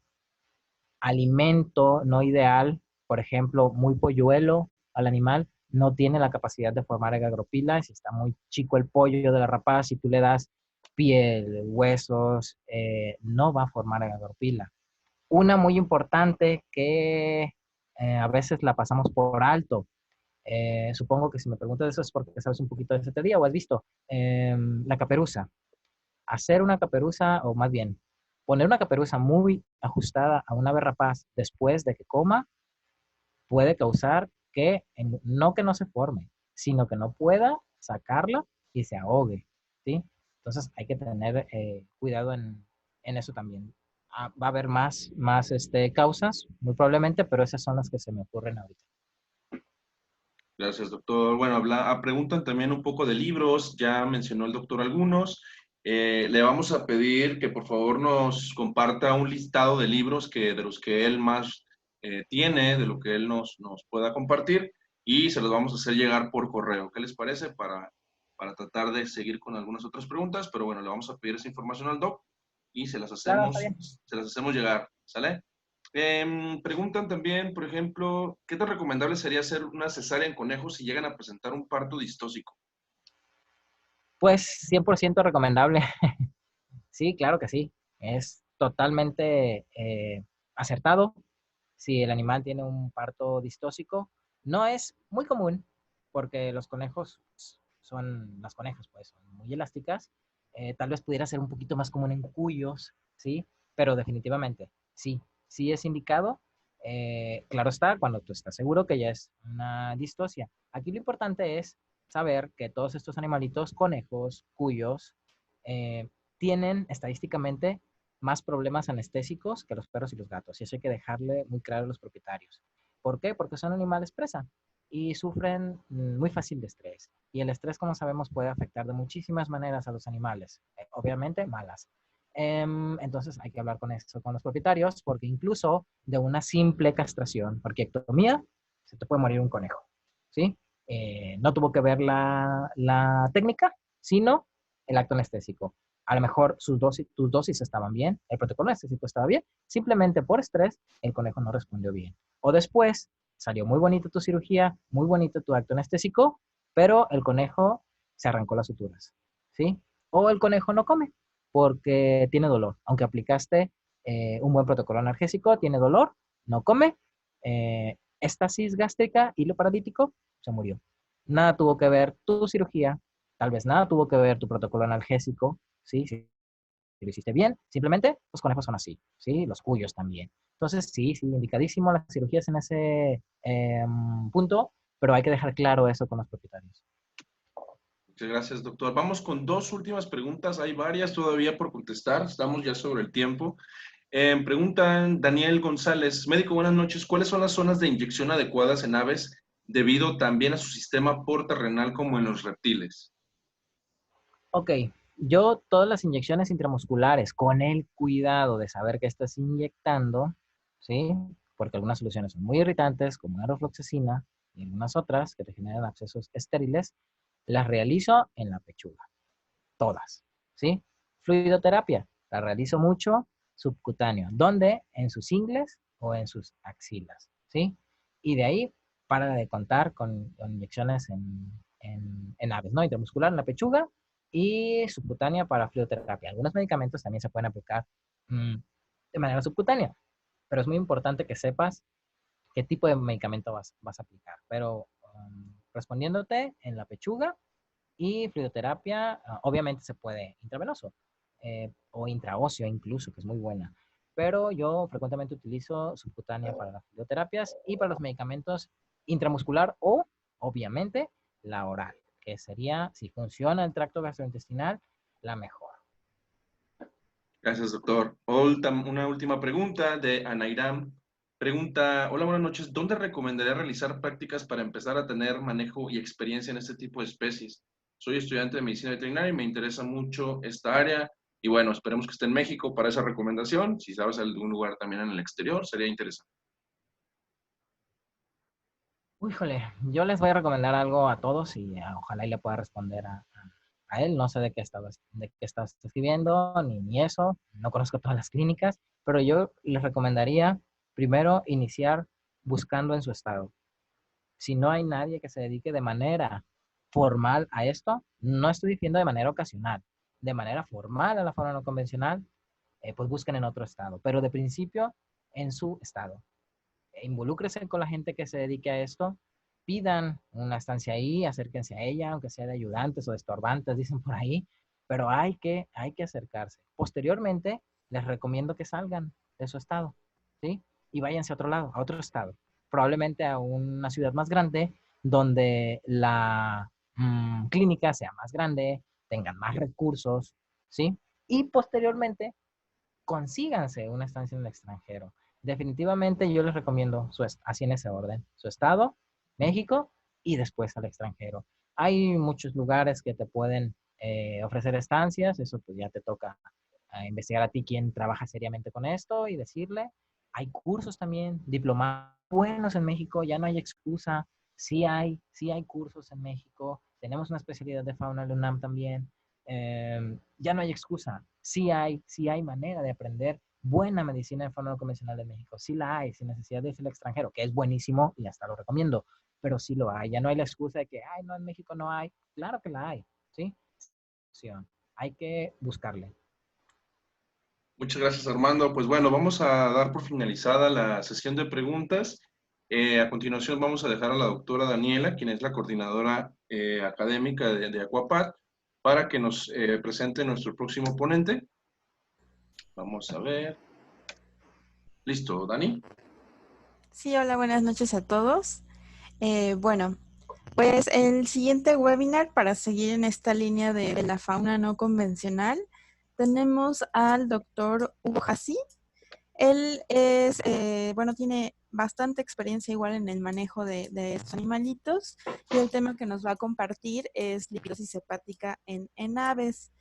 alimento no ideal, por ejemplo, muy polluelo al animal, no tiene la capacidad de formar agagropila. Si está muy chico el pollo de la rapaz, si tú le das piel, huesos, no va a formar agagropila. Una muy importante que a veces la pasamos por alto. Supongo que si me preguntas eso es porque sabes un poquito de esa teoría o has visto la caperuza. Hacer una caperuza, o más bien, poner una caperuza muy ajustada a un ave rapaz después de que coma, puede causar que, no que no se forme, sino que no pueda sacarla y se ahogue, ¿sí? Entonces hay que tener cuidado en eso también. Va a haber más causas, muy probablemente, pero esas son las que se me ocurren ahorita. Gracias, doctor. Bueno, preguntan también un poco de libros, ya mencionó el doctor algunos. Le vamos a pedir que por favor nos comparta un listado de libros de los que él más tiene, de lo que él nos pueda compartir y se los vamos a hacer llegar por correo. ¿Qué les parece? Para tratar de seguir con algunas otras preguntas, pero bueno, le vamos a pedir esa información al doc y Claro, está bien. se las hacemos llegar. ¿Sale? Preguntan también, por ejemplo, ¿qué tan recomendable sería hacer una cesárea en conejos si llegan a presentar un parto distóxico? Pues 100% recomendable. Sí, claro que sí. Es totalmente acertado. Si el animal tiene un parto distóxico, no es muy común porque los conejos las conejas pues son muy elásticas. Tal vez pudiera ser un poquito más común en cuyos, ¿sí? Pero definitivamente, sí, sí es indicado. Claro está, cuando tú estás seguro que ya es una distosia. Aquí lo importante es saber que todos estos animalitos, conejos, cuyos, eh, tienen estadísticamente más problemas anestésicos que los perros y los gatos. Y eso hay que dejarle muy claro a los propietarios. ¿Por qué? Porque son animales presa y sufren muy fácil de estrés. Y el estrés, como sabemos, puede afectar de muchísimas maneras a los animales. Obviamente, malas. Entonces hay que hablar con eso, con los propietarios, porque incluso de una simple castración, orquiectomía, se te puede morir un conejo. ¿Sí? No tuvo que ver la técnica, sino el acto anestésico. A lo mejor tus dosis estaban bien, el protocolo anestésico estaba bien, simplemente por estrés el conejo no respondió bien. O después salió muy bonita tu cirugía, muy bonito tu acto anestésico, pero el conejo se arrancó las suturas, ¿sí? O el conejo no come porque tiene dolor, aunque aplicaste un buen protocolo analgésico, tiene dolor, no come, estasis gástrica, hilo paralítico, se murió. Nada tuvo que ver tu cirugía, tal vez nada tuvo que ver tu protocolo analgésico, ¿sí? Si lo hiciste bien, simplemente los conejos son así, ¿sí? Los cuyos también. Entonces, sí, sí, indicadísimo las cirugías en ese punto, pero hay que dejar claro eso con los propietarios. Muchas gracias, doctor. Vamos con dos últimas preguntas. Hay varias todavía por contestar. Estamos ya sobre el tiempo. Preguntan Daniel González, médico, buenas noches. ¿Cuáles son las zonas de inyección adecuadas en aves debido también a su sistema porta-renal como en los reptiles? Ok, yo todas las inyecciones intramusculares, con el cuidado de saber que estás inyectando, ¿sí? Porque algunas soluciones son muy irritantes, como la rofloxacina, y algunas otras que te generan abscesos estériles, las realizo en la pechuga, todas, ¿sí? Fluidoterapia, la realizo mucho subcutáneo, donde en sus ingles o en sus axilas, ¿sí? Y de ahí para de contar con inyecciones en aves, ¿no? Intramuscular en la pechuga y subcutánea para fluidoterapia. Algunos medicamentos también se pueden aplicar de manera subcutánea, pero es muy importante que sepas qué tipo de medicamento vas a aplicar. Pero respondiéndote en la pechuga, y fluidoterapia, obviamente se puede intravenoso o intraóseo incluso, que es muy buena. Pero yo frecuentemente utilizo subcutánea para las fluidoterapias y para los medicamentos intramuscular o, obviamente, la oral, que sería, si funciona el tracto gastrointestinal, la mejor. Gracias, doctor. Una última pregunta de Anairam. Pregunta, hola, buenas noches. ¿Dónde recomendaría realizar prácticas para empezar a tener manejo y experiencia en este tipo de especies? Soy estudiante de medicina veterinaria y me interesa mucho esta área. Y bueno, esperemos que esté en México para esa recomendación. Si sabes algún lugar también en el exterior, sería interesante. Híjole, yo les voy a recomendar algo a todos y ojalá y le pueda responder a él. No sé de qué estás escribiendo, ni eso. No conozco todas las clínicas, pero yo les recomendaría primero iniciar buscando en su estado. Si no hay nadie que se dedique de manera formal a esto, no estoy diciendo de manera ocasional, de manera formal a la forma no convencional, pues busquen en otro estado, pero de principio en su estado. Involúcrese con la gente que se dedique a esto, pidan una estancia ahí, acérquense a ella, aunque sea de ayudantes o de estorbantes, dicen por ahí, pero hay que acercarse. Posteriormente, les recomiendo que salgan de su estado, ¿sí? Y váyanse a otro lado, a otro estado, probablemente a una ciudad más grande, donde la clínica sea más grande, tengan más recursos, ¿sí? Y posteriormente consíganse una estancia en el extranjero. Definitivamente yo les recomiendo así en ese orden, su estado, México y después al extranjero. Hay muchos lugares que te pueden ofrecer estancias, eso pues ya te toca investigar a ti quién trabaja seriamente con esto y decirle. Hay cursos también, diplomados buenos en México, ya no hay excusa, sí hay cursos en México, tenemos una especialidad de fauna en la UNAM también, ya no hay excusa. Sí hay manera de aprender buena medicina de forma no convencional en México. Sí la hay, sin necesidad de irse al extranjero, que es buenísimo y hasta lo recomiendo, pero sí lo hay. Ya no hay la excusa de que, ay, no, en México no hay. Claro que la hay, ¿sí? Hay que buscarle. Muchas gracias, Armando. Pues bueno, vamos a dar por finalizada la sesión de preguntas. A continuación vamos a dejar a la doctora Daniela, quien es la coordinadora académica de Aquapad, para que nos presente nuestro próximo ponente. Vamos a ver. Listo, Dani. Sí, hola, buenas noches a todos. Bueno, pues el siguiente webinar para seguir en esta línea de la fauna no convencional, tenemos al doctor Ujasi. Él es, bueno, tiene bastante experiencia igual en el manejo de estos animalitos y el tema que nos va a compartir es lipidosis hepática en aves.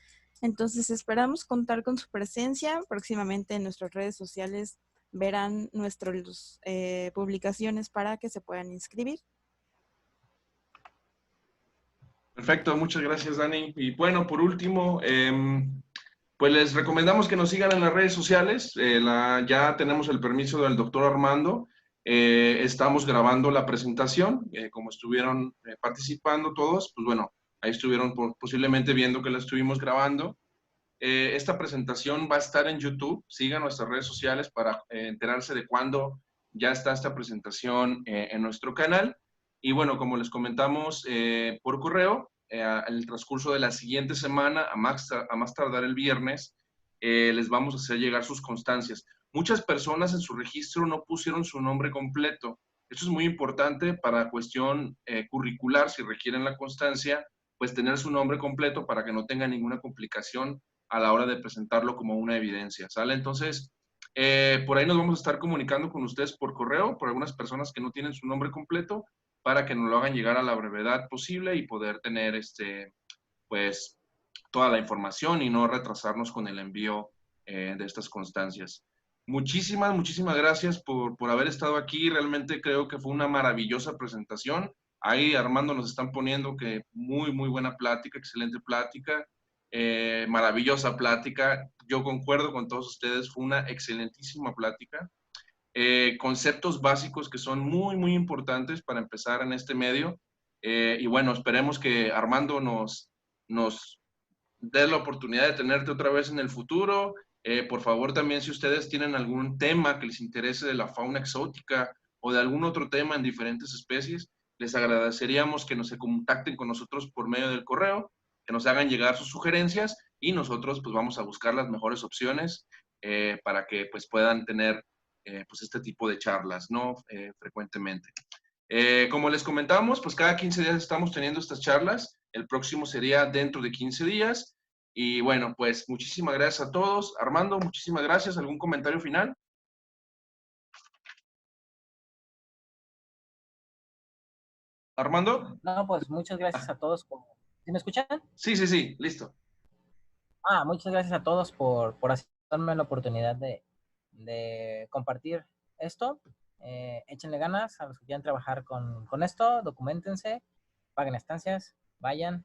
Entonces esperamos contar con su presencia. Próximamente en nuestras redes sociales verán nuestras publicaciones para que se puedan inscribir. Perfecto, muchas gracias, Dani. Y bueno, por último, pues les recomendamos que nos sigan en las redes sociales. Ya tenemos el permiso del doctor Armando. Estamos grabando la presentación. Como estuvieron participando todos, pues bueno, ahí estuvieron posiblemente viendo que la estuvimos grabando. esta presentación va a estar en YouTube. Sigan nuestras redes sociales para enterarse de cuándo ya está esta presentación en nuestro canal. Y bueno, como les comentamos por correo, en el transcurso de la siguiente semana, a más tardar el viernes, les vamos a hacer llegar sus constancias. Muchas personas en su registro no pusieron su nombre completo. Esto es muy importante para cuestión curricular, si requieren la constancia, pues tener su nombre completo para que no tenga ninguna complicación a la hora de presentarlo como una evidencia, ¿sale? Entonces, por ahí nos vamos a estar comunicando con ustedes por correo, por algunas personas que no tienen su nombre completo, para que nos lo hagan llegar a la brevedad posible y poder tener, pues, toda la información y no retrasarnos con el envío de estas constancias. Muchísimas, muchísimas gracias por haber estado aquí. Realmente creo que fue una maravillosa presentación. Ahí Armando nos están poniendo que muy, muy buena plática, excelente plática, maravillosa plática. Yo concuerdo con todos ustedes, fue una excelentísima plática. Conceptos básicos que son muy, muy importantes para empezar en este medio. Y bueno, esperemos que Armando nos dé la oportunidad de tenerte otra vez en el futuro. Por favor, también si ustedes tienen algún tema que les interese de la fauna exótica o de algún otro tema en diferentes especies, les agradeceríamos que nos contacten con nosotros por medio del correo, que nos hagan llegar sus sugerencias y nosotros pues vamos a buscar las mejores opciones para que pues puedan tener pues este tipo de charlas, ¿no? Frecuentemente. Como les comentamos, pues cada 15 días estamos teniendo estas charlas. El próximo sería dentro de 15 días. Y bueno, pues muchísimas gracias a todos. Armando, muchísimas gracias. ¿Algún comentario final? Armando. No, pues muchas gracias a todos. ¿Sí me escuchan? Sí, sí, sí, listo. Muchas gracias a todos por darme la oportunidad de compartir esto. Échenle ganas a los que quieran trabajar con esto, documentense, paguen estancias, vayan,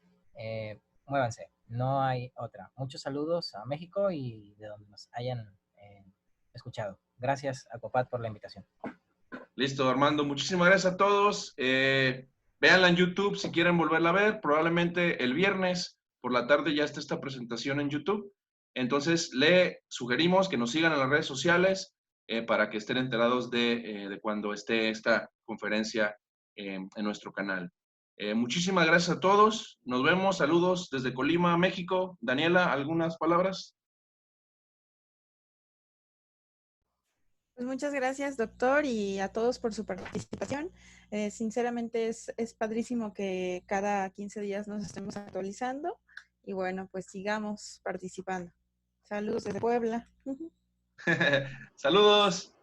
muévanse. No hay otra. Muchos saludos a México y de donde nos hayan escuchado. Gracias a Copat por la invitación. Listo, Armando. Muchísimas gracias a todos. Véanla en YouTube si quieren volverla a ver. Probablemente el viernes por la tarde ya está esta presentación en YouTube. Entonces, le sugerimos que nos sigan en las redes sociales para que estén enterados de cuando esté esta conferencia en nuestro canal. Muchísimas gracias a todos. Nos vemos. Saludos desde Colima, México. Daniela, ¿algunas palabras? Pues muchas gracias, doctor, y a todos por su participación. Sinceramente es padrísimo que cada 15 días nos estemos actualizando y bueno, pues sigamos participando. Saludos desde Puebla. Saludos.